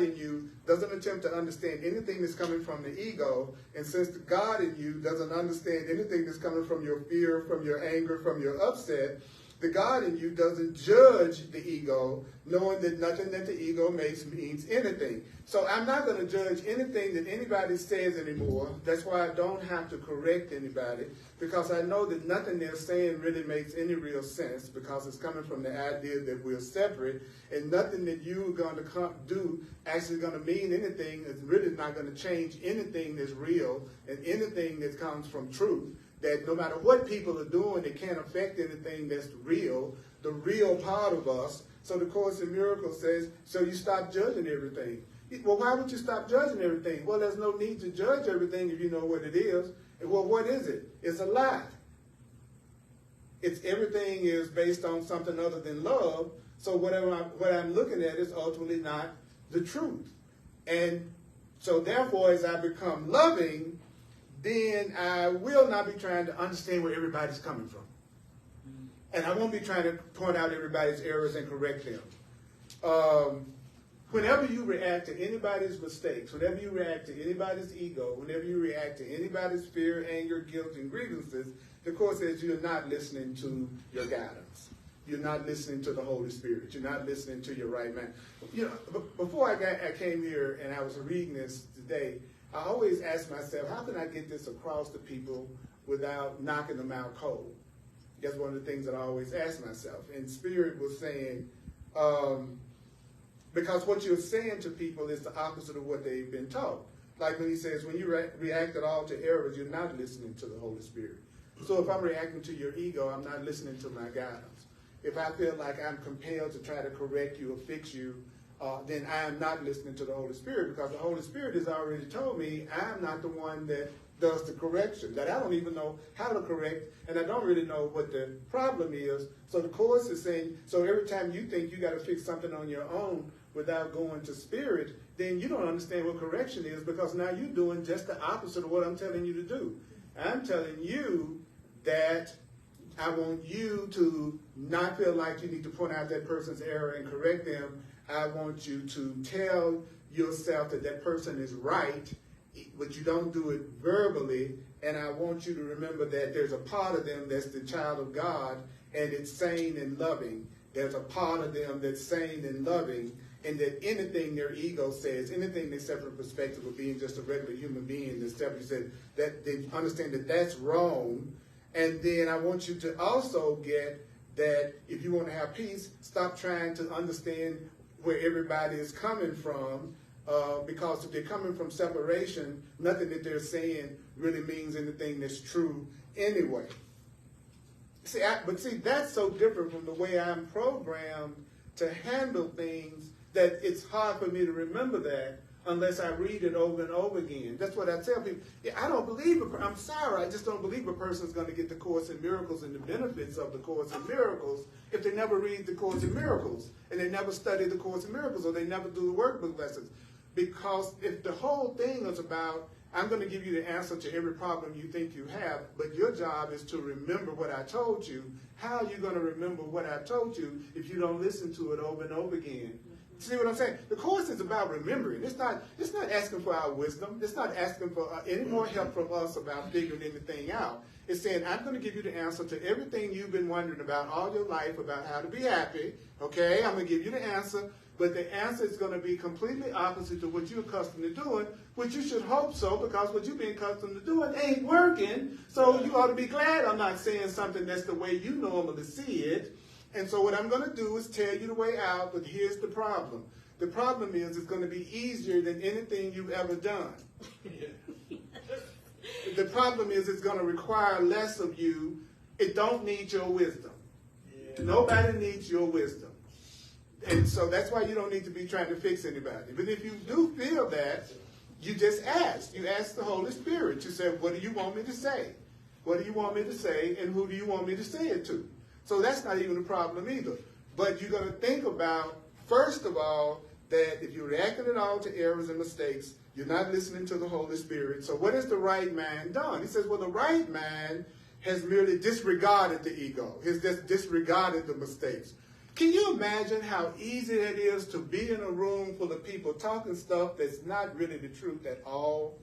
in you, doesn't attempt to understand anything that's coming from the ego. And since the God in you doesn't understand anything that's coming from your fear, from your anger, from your upset, the God in you doesn't judge the ego, knowing that nothing that the ego makes means anything. So I'm not going to judge anything that anybody says anymore. That's why I don't have to correct anybody, because I know that nothing they're saying really makes any real sense, because it's coming from the idea that we're separate, and nothing that you're going to do actually going to mean anything. It's really not going to change anything that's real and anything that comes from truth. That no matter what people are doing, it can't affect anything that's real, the real part of us. So the Course in Miracles says, so you stop judging everything. Well, why would you stop judging everything? Well, there's no need to judge everything if you know what it is. Well, what is it? It's a lie. Everything is based on something other than love. So what I'm looking at is ultimately not the truth. And so therefore, as I become loving, then I will not be trying to understand where everybody's coming from. And I won't be trying to point out everybody's errors and correct them. Whenever you react to anybody's mistakes, whenever you react to anybody's ego, whenever you react to anybody's fear, anger, guilt, and grievances, the Course says you're not listening to your guidance. You're not listening to the Holy Spirit. You're not listening to your right mind. You know, before I came here and I was reading this today, I always ask myself, how can I get this across to people without knocking them out cold? That's one of the things that I always ask myself. And Spirit was saying, because what you're saying to people is the opposite of what they've been taught. Like when he says, when you react at all to errors, you're not listening to the Holy Spirit. So if I'm reacting to your ego, I'm not listening to my guidance. If I feel like I'm compelled to try to correct you or fix you, then I am not listening to the Holy Spirit, because the Holy Spirit has already told me I'm not the one that does the correction, that I don't even know how to correct, and I don't really know what the problem is. So the Course is saying, so every time you think you got to fix something on your own without going to Spirit, then you don't understand what correction is, because now you're doing just the opposite of what I'm telling you to do. I'm telling you that I want you to not feel like you need to point out that person's error and correct them. I want you to tell yourself that that person is right, but you don't do it verbally. And I want you to remember that there's a part of them that's the child of God, and it's sane and loving. There's a part of them that's sane and loving, and that anything their ego says, anything their separate perspective of being just a regular human being that's separate, said, that they understand that that's wrong. And then I want you to also get that if you want to have peace, stop trying to understand where everybody is coming from, because if they're coming from separation, nothing that they're saying really means anything that's true anyway. See, but that's so different from the way I'm programmed to handle things that it's hard for me to remember that unless I read it over and over again. That's what I tell people. I don't believe, I'm sorry, I just don't believe a person's going to get the Course in Miracles and the benefits of the Course in Miracles if they never read the Course in Miracles and they never study the Course in Miracles or they never do the workbook lessons. Because if the whole thing is about, I'm going to give you the answer to every problem you think you have, but your job is to remember what I told you. How are you going to remember what I told you if you don't listen to it over and over again? See what I'm saying? The Course is about remembering. It's not asking for our wisdom. It's not asking for any more help from us about figuring anything out. It's saying, I'm going to give you the answer to everything you've been wondering about all your life about how to be happy. Okay? I'm going to give you the answer. But the answer is going to be completely opposite to what you're accustomed to doing, which you should hope so, because what you've been accustomed to doing ain't working. So you ought to be glad I'm not saying something that's the way you normally see it. And so what I'm going to do is tell you the way out, but here's the problem. The problem is it's going to be easier than anything you've ever done. The problem is it's going to require less of you. It don't need your wisdom. Nobody needs your wisdom. And so that's why you don't need to be trying to fix anybody. But if you do feel that, you just ask. You ask the Holy Spirit. You say, what do you want me to say? What do you want me to say? And who do you want me to say it to? So that's not even a problem either. But you're going to think about, first of all, that if you're reacting at all to errors and mistakes, you're not listening to the Holy Spirit. So what has the right man done? He says, well, the right man has merely disregarded the ego. He's just disregarded the mistakes. Can you imagine how easy it is to be in a room full of people talking stuff that's not really the truth at all,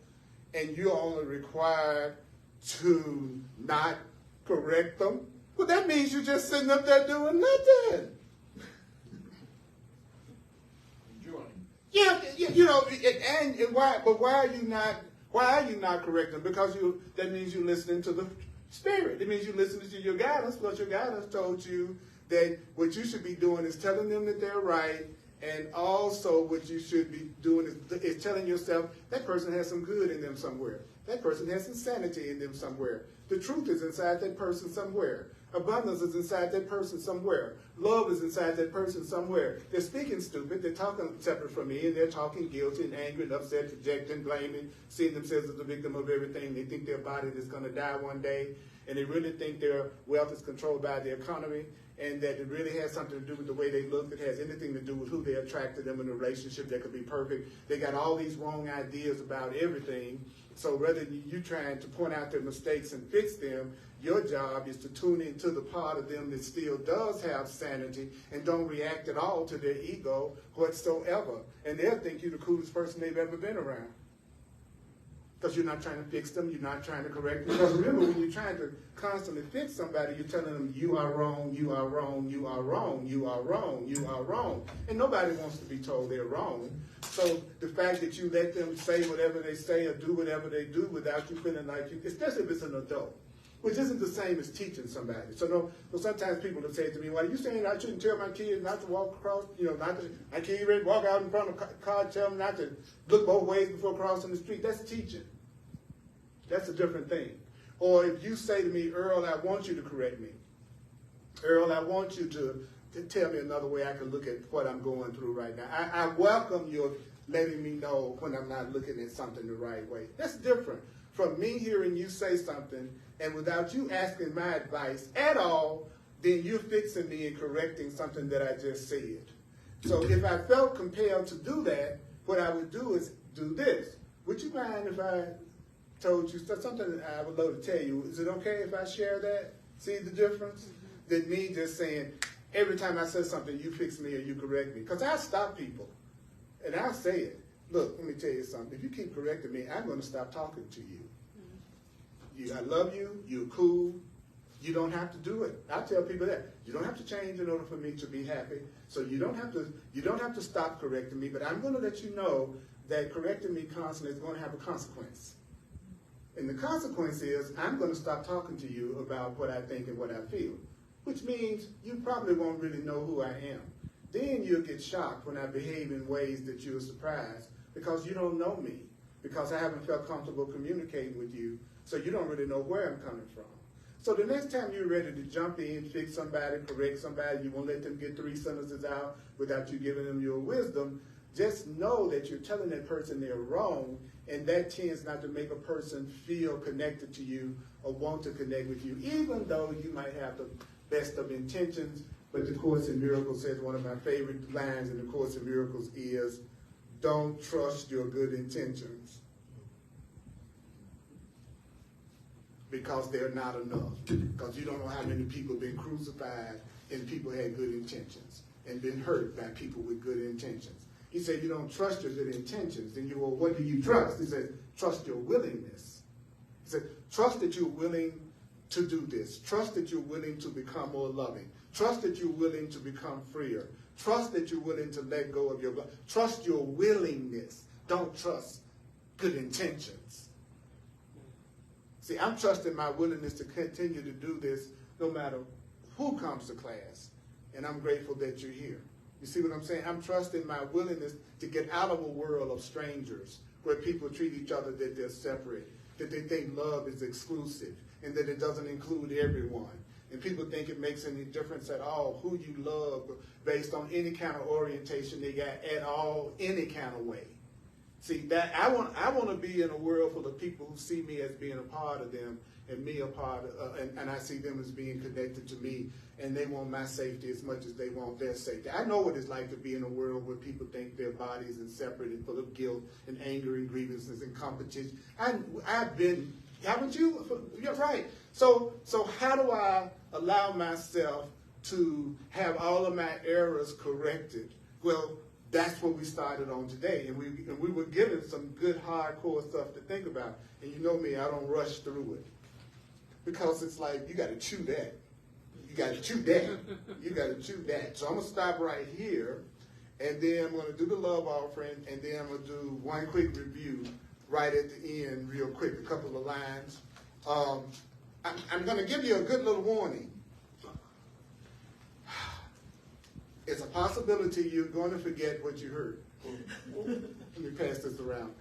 and you're only required to not correct them? Well, that means you're just sitting up there doing nothing. Yeah, you know, and why? But why are you not? Why are you not correcting? Because that means you're listening to the Spirit. It means you're listening to your guidance. Because your guidance told you that what you should be doing is telling them that they're right, and also what you should be doing is telling yourself that person has some good in them somewhere. That person has some sanity in them somewhere. The truth is inside that person somewhere. Abundance is inside that person somewhere. Love is inside that person somewhere. They're speaking stupid. They're talking separate from me, and they're talking guilty and angry and upset, projecting, blaming, seeing themselves as the victim of everything. They think their body is going to die one day, and they really think their wealth is controlled by the economy, and that it really has something to do with the way they look. It has anything to do with who they attract to them in a relationship that could be perfect. They got all these wrong ideas about everything. So rather than you trying to point out their mistakes and fix them, your job is to tune into the part of them that still does have sanity and don't react at all to their ego whatsoever. And they'll think you're the coolest person they've ever been around. Because you're not trying to fix them, you're not trying to correct them. Because remember, when you're trying to constantly fix somebody, you're telling them, you are wrong, you are wrong, you are wrong, you are wrong, you are wrong. And nobody wants to be told they're wrong. So the fact that you let them say whatever they say or do whatever they do without you feeling like you, especially if it's an adult, which isn't the same as teaching somebody. So sometimes people will say to me, well, are you saying I shouldn't tell my kids not to walk across, I can't even walk out in front of a car, tell them not to look both ways before crossing the street? That's teaching. That's a different thing. Or if you say to me, Earl, I want you to correct me. Earl, I want you to tell me another way I can look at what I'm going through right now. I welcome your letting me know when I'm not looking at something the right way. That's different from me hearing you say something and without you asking my advice at all, then you're fixing me and correcting something that I just said. So if I felt compelled to do that, what I would do is do this. Would you mind if I told you something I would love to tell you? Is it okay if I share that? See the difference? Than me just saying, every time I say something, you fix me or you correct me. Because I stop people, and I'll say it. Look, let me tell you something. If you keep correcting me, I'm going to stop talking to you. I love you. You're cool. You don't have to do it. I tell people that. You don't have to change in order for me to be happy. So you don't have to stop correcting me, but I'm going to let you know that correcting me constantly is going to have a consequence. And the consequence is I'm going to stop talking to you about what I think and what I feel. which means you probably won't really know who I am. Then you'll get shocked when I behave in ways that you're surprised because you don't know me, because I haven't felt comfortable communicating with you, so you don't really know where I'm coming from. So the next time you're ready to jump in, fix somebody, correct somebody, you won't let them get 3 sentences out without you giving them your wisdom, just know that you're telling that person they're wrong, and that tends not to make a person feel connected to you or want to connect with you, even though you might have the best of intentions. But the Course in Miracles says, one of my favorite lines in the Course in Miracles is, don't trust your good intentions, because they're not enough. Because you don't know how many people have been crucified and people had good intentions and been hurt by people with good intentions. He said, you don't trust your good intentions. Then you, well, what do you trust? He said, trust your willingness. He said, trust that you're willing to do this. Trust that you're willing to become more loving. Trust that you're willing to become freer. Trust that you're willing to let go of your blood. Trust your willingness. Don't trust good intentions. See, I'm trusting my willingness to continue to do this no matter who comes to class. And I'm grateful that you're here. You see what I'm saying? I'm trusting my willingness to get out of a world of strangers where people treat each other that they're separate, that they think love is exclusive, and that it doesn't include everyone. And people think it makes any difference at all who you love based on any kind of orientation they got at all, any kind of way. See, that I want to be in a world full of people who see me as being a part of them and me a part of, and I see them as being connected to me, and they want my safety as much as they want their safety. I know what it's like to be in a world where people think their bodies are separate and full of guilt and anger and grievances and competition. I've been, haven't you? You're right. So how do I allow myself to have all of my errors corrected? Well, that's what we started on today, and we were given some good hardcore stuff to think about. And you know me, I don't rush through it, because it's like you got to chew that, you got to chew that, you got to chew that. So I'm gonna stop right here, and then I'm gonna do the love offering, and then I'm gonna do one quick review right at the end, real quick, a couple of lines. I'm gonna give you a good little warning. It's a possibility you're going to forget what you heard. Let me pass this around.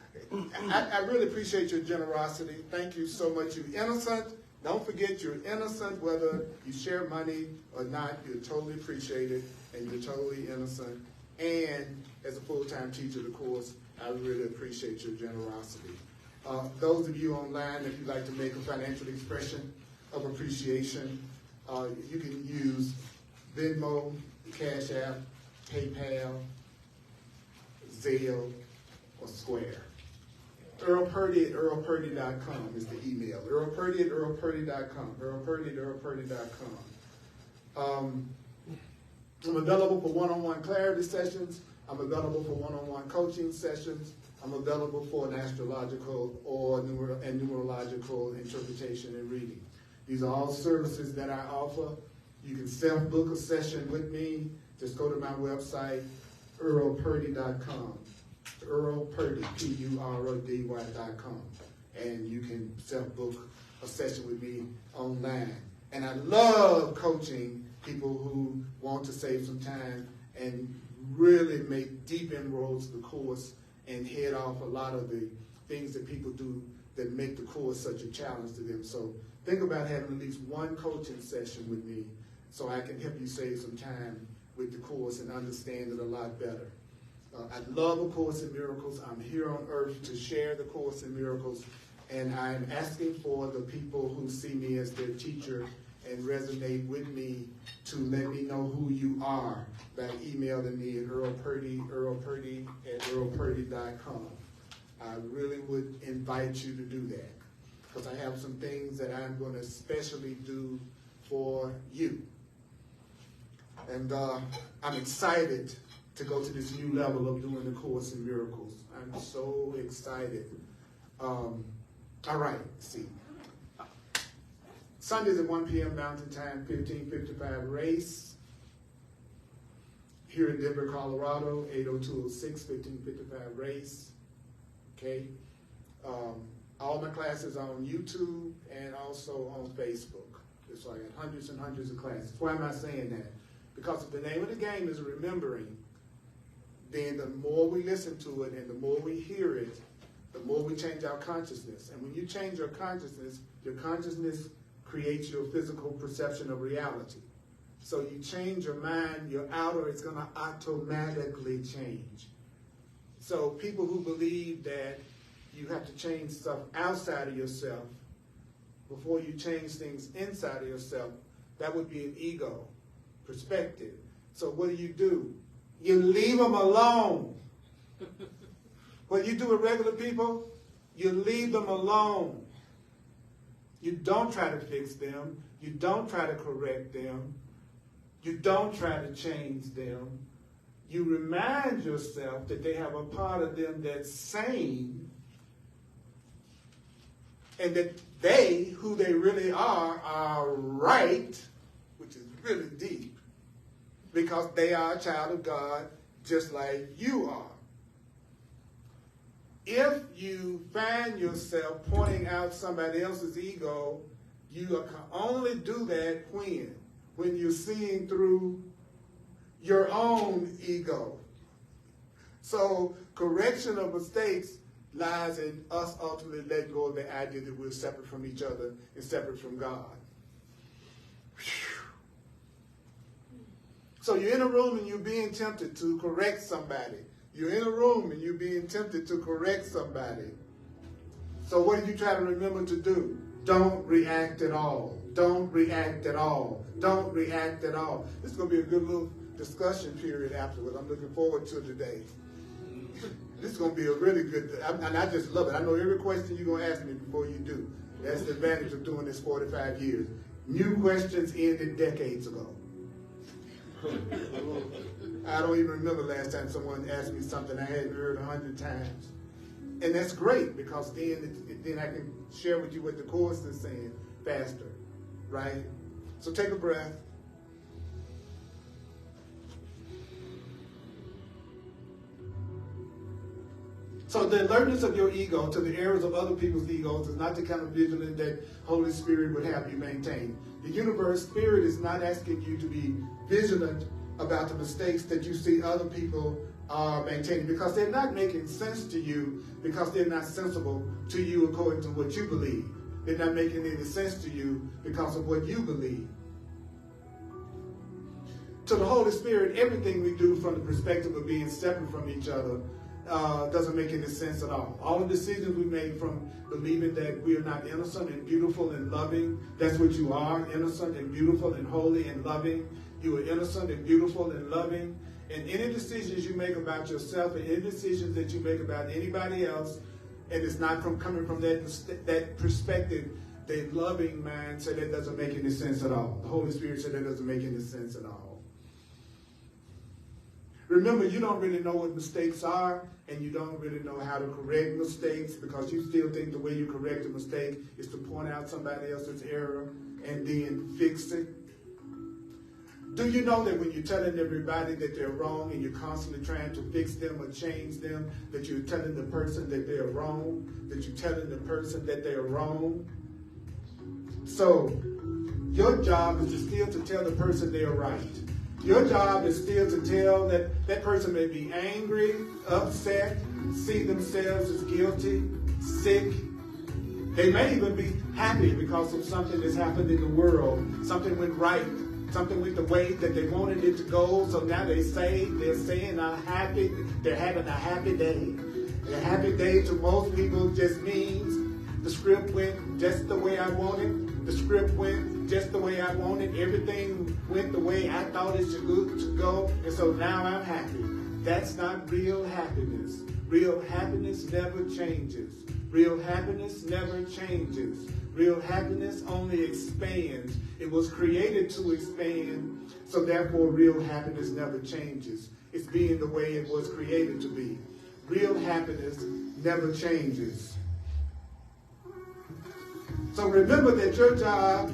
I really appreciate your generosity. Thank you so much. You're innocent. Don't forget you're innocent, whether you share money or not. You're totally appreciated, and you're totally innocent. And as a full-time teacher of the course, I really appreciate your generosity. Those of you online, if you'd like to make a financial expression of appreciation, you can use Venmo, Cash App, PayPal, Zelle, or Square. Earl Purdy at earlpurdy.com is the email. Earl Purdy at earlpurdy.com. Earl Purdy at earlpurdy.com. I'm available for one-on-one clarity sessions. I'm available for one-on-one coaching sessions. I'm available for an astrological or numerological interpretation and reading. These are all services that I offer. You can self-book a session with me. Just go to my website, earlpurdy.com. Earl Purdy, Purdy.com. And you can self-book a session with me online. And I love coaching people who want to save some time and really make deep inroads to the course and head off a lot of the things that people do that make the course such a challenge to them. So think about having at least one coaching session with me so I can help you save some time with the course and understand it a lot better. I love A Course in Miracles. I'm here on earth to share the Course in Miracles, and I'm asking for the people who see me as their teacher and resonate with me to let me know who you are by emailing me at earlpurdy at earlpurdy.com. I really would invite you to do that, because I have some things that I'm going to especially do for you. And I'm excited to go to this new level of doing the Course in Miracles. I'm so excited. All right, let's see. Sundays at 1 p.m. Mountain Time, 1555 race. Here in Denver, Colorado, 80206, 1555 race. Okay. All my classes are on YouTube and also on Facebook. So I got hundreds and hundreds of classes. Why am I saying that? Because if the name of the game is remembering, then the more we listen to it and the more we hear it, the more we change our consciousness. And when you change your consciousness creates your physical perception of reality. So you change your mind, your outer is going to automatically change. So people who believe that you have to change stuff outside of yourself before you change things inside of yourself, that would be an ego perspective. So what do? You leave them alone. What you do with regular people, you leave them alone. You don't try to fix them. You don't try to correct them. You don't try to change them. You remind yourself that they have a part of them that's sane, and that they, who they really are right, which is really deep, because they are a child of God just like you are. If you find yourself pointing out somebody else's ego, you can only do that when you're seeing through your own ego. So correction of mistakes lies in us ultimately letting go of the idea that we're separate from each other and separate from God. So you're in a room and you're being tempted to correct somebody. You're in a room and you're being tempted to correct somebody. So what do you try to remember to do? Don't react at all. Don't react at all. Don't react at all. This is going to be a good little discussion period afterwards. I'm looking forward to today. This is going to be a really good, and I just love it. I know every question you're going to ask me before you do. That's the advantage of doing this 45 years. New questions ended decades ago. I don't even remember last time someone asked me something I hadn't heard 100 times. And that's great, because then I can share with you what the Course is saying faster, right? So take a breath. So the alertness of your ego to the errors of other people's egos is not the kind of vigilance that Holy Spirit would have you maintain. The universe spirit is not asking you to be vigilant about the mistakes that you see other people are maintaining, because they're not making sense to you, because they're not sensible to you according to what you believe. They're not making any sense to you because of what you believe. To the Holy Spirit, everything we do from the perspective of being separate from each other doesn't make any sense at all. All the decisions we make from believing that we are not innocent and beautiful and loving, that's what you are, innocent and beautiful and holy and loving. You are innocent and beautiful and loving. And any decisions you make about yourself and any decisions that you make about anybody else, and it's not coming from that perspective, the loving mind said that doesn't make any sense at all. The Holy Spirit said that doesn't make any sense at all. Remember, you don't really know what mistakes are, and you don't really know how to correct mistakes, because you still think the way you correct a mistake is to point out somebody else's error and then fix it. Do you know that when you're telling everybody that they're wrong and you're constantly trying to fix them or change them, that you're telling the person that they're wrong, that you're telling the person that they're wrong? So your job is to still to tell the person they're right. Your job is still to tell that person may be angry, upset, see themselves as guilty, sick. They may even be happy because of something that's happened in the world. Something went right. Something with the way that they wanted it to go. So now they're saying happy. They're having a happy day. A happy day to most people just means the script went just the way I wanted. The script went just the way I wanted. Everything went the way I thought it should go. And so now I'm happy. That's not real happiness. Real happiness never changes. Real happiness never changes. Real happiness only expands. It was created to expand, so therefore real happiness never changes. It's being the way it was created to be. Real happiness never changes. So remember that your job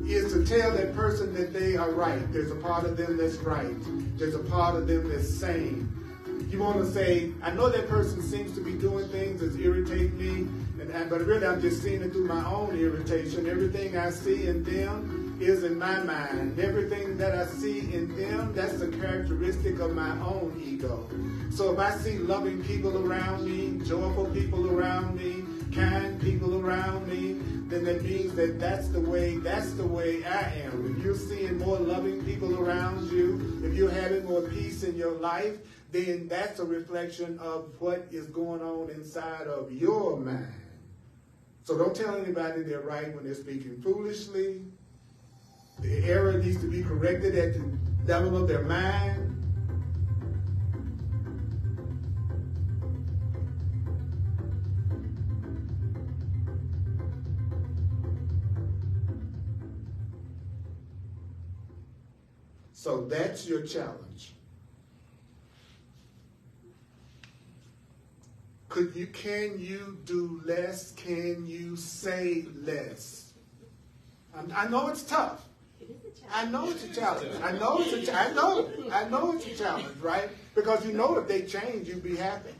is to tell that person that they are right. There's a part of them that's right. There's a part of them that's sane. You want to say, I know that person seems to be doing things that irritate me, and but really I'm just seeing it through my own irritation. Everything I see in them is in my mind. Everything that I see in them, that's a characteristic of my own ego. So if I see loving people around me, joyful people around me, kind people around me, then that means that that's the way I am. If you're seeing more loving people around you, if you're having more peace in your life, then that's a reflection of what is going on inside of your mind. So don't tell anybody they're right when they're speaking foolishly. The error needs to be corrected at the level of their mind. So that's your challenge. Can you do less? Can you say less? I know it's tough. I know it's a challenge. I know it's a challenge, right? Because you know if they change, you'd be happy.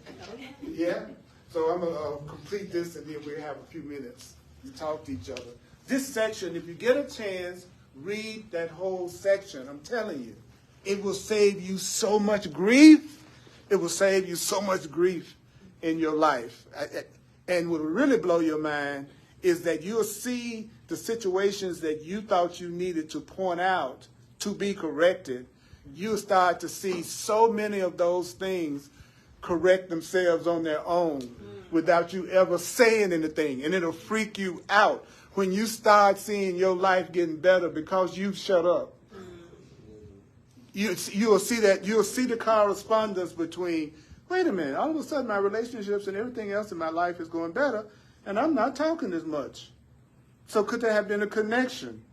Yeah? So I'm going to complete this and then we'll have a few minutes to talk to each other. This section, if you get a chance, read that whole section. I'm telling you, it will save you so much grief. It will save you so much grief in your life. And what will really blow your mind is that you'll see the situations that you thought you needed to point out to be corrected. You'll start to see so many of those things correct themselves on their own without you ever saying anything. And it'll freak you out when you start seeing your life getting better because you've shut up. You'll see the correspondence between, wait a minute, all of a sudden my relationships and everything else in my life is going better, and I'm not talking as much. So could there have been a connection?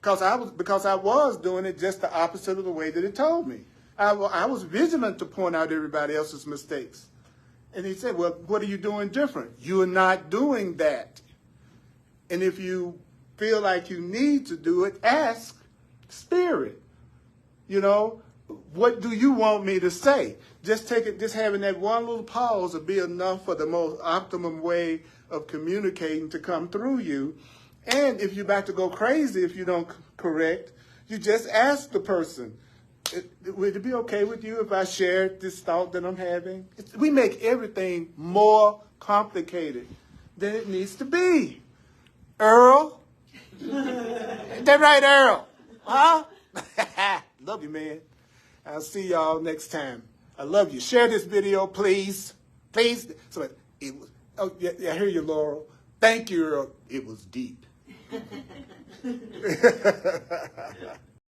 Because I was doing it just the opposite of the way that it told me. I was vigilant to point out everybody else's mistakes. And he said, well, what are you doing different? You're not doing that. And if you feel like you need to do it, ask Spirit. You know, what do you want me to say? Just having that one little pause will be enough for the most optimum way of communicating to come through you. And if you're about to go crazy, if you don't correct, you just ask the person, would it be okay with you if I shared this thought that I'm having? We make everything more complicated than it needs to be. Earl? Is that right, Earl? Huh? Love you, man. I'll see y'all next time. I love you. Share this video, please. Please. So it was. Oh, yeah, I hear you, Laurel. Thank you, Earl. It was deep.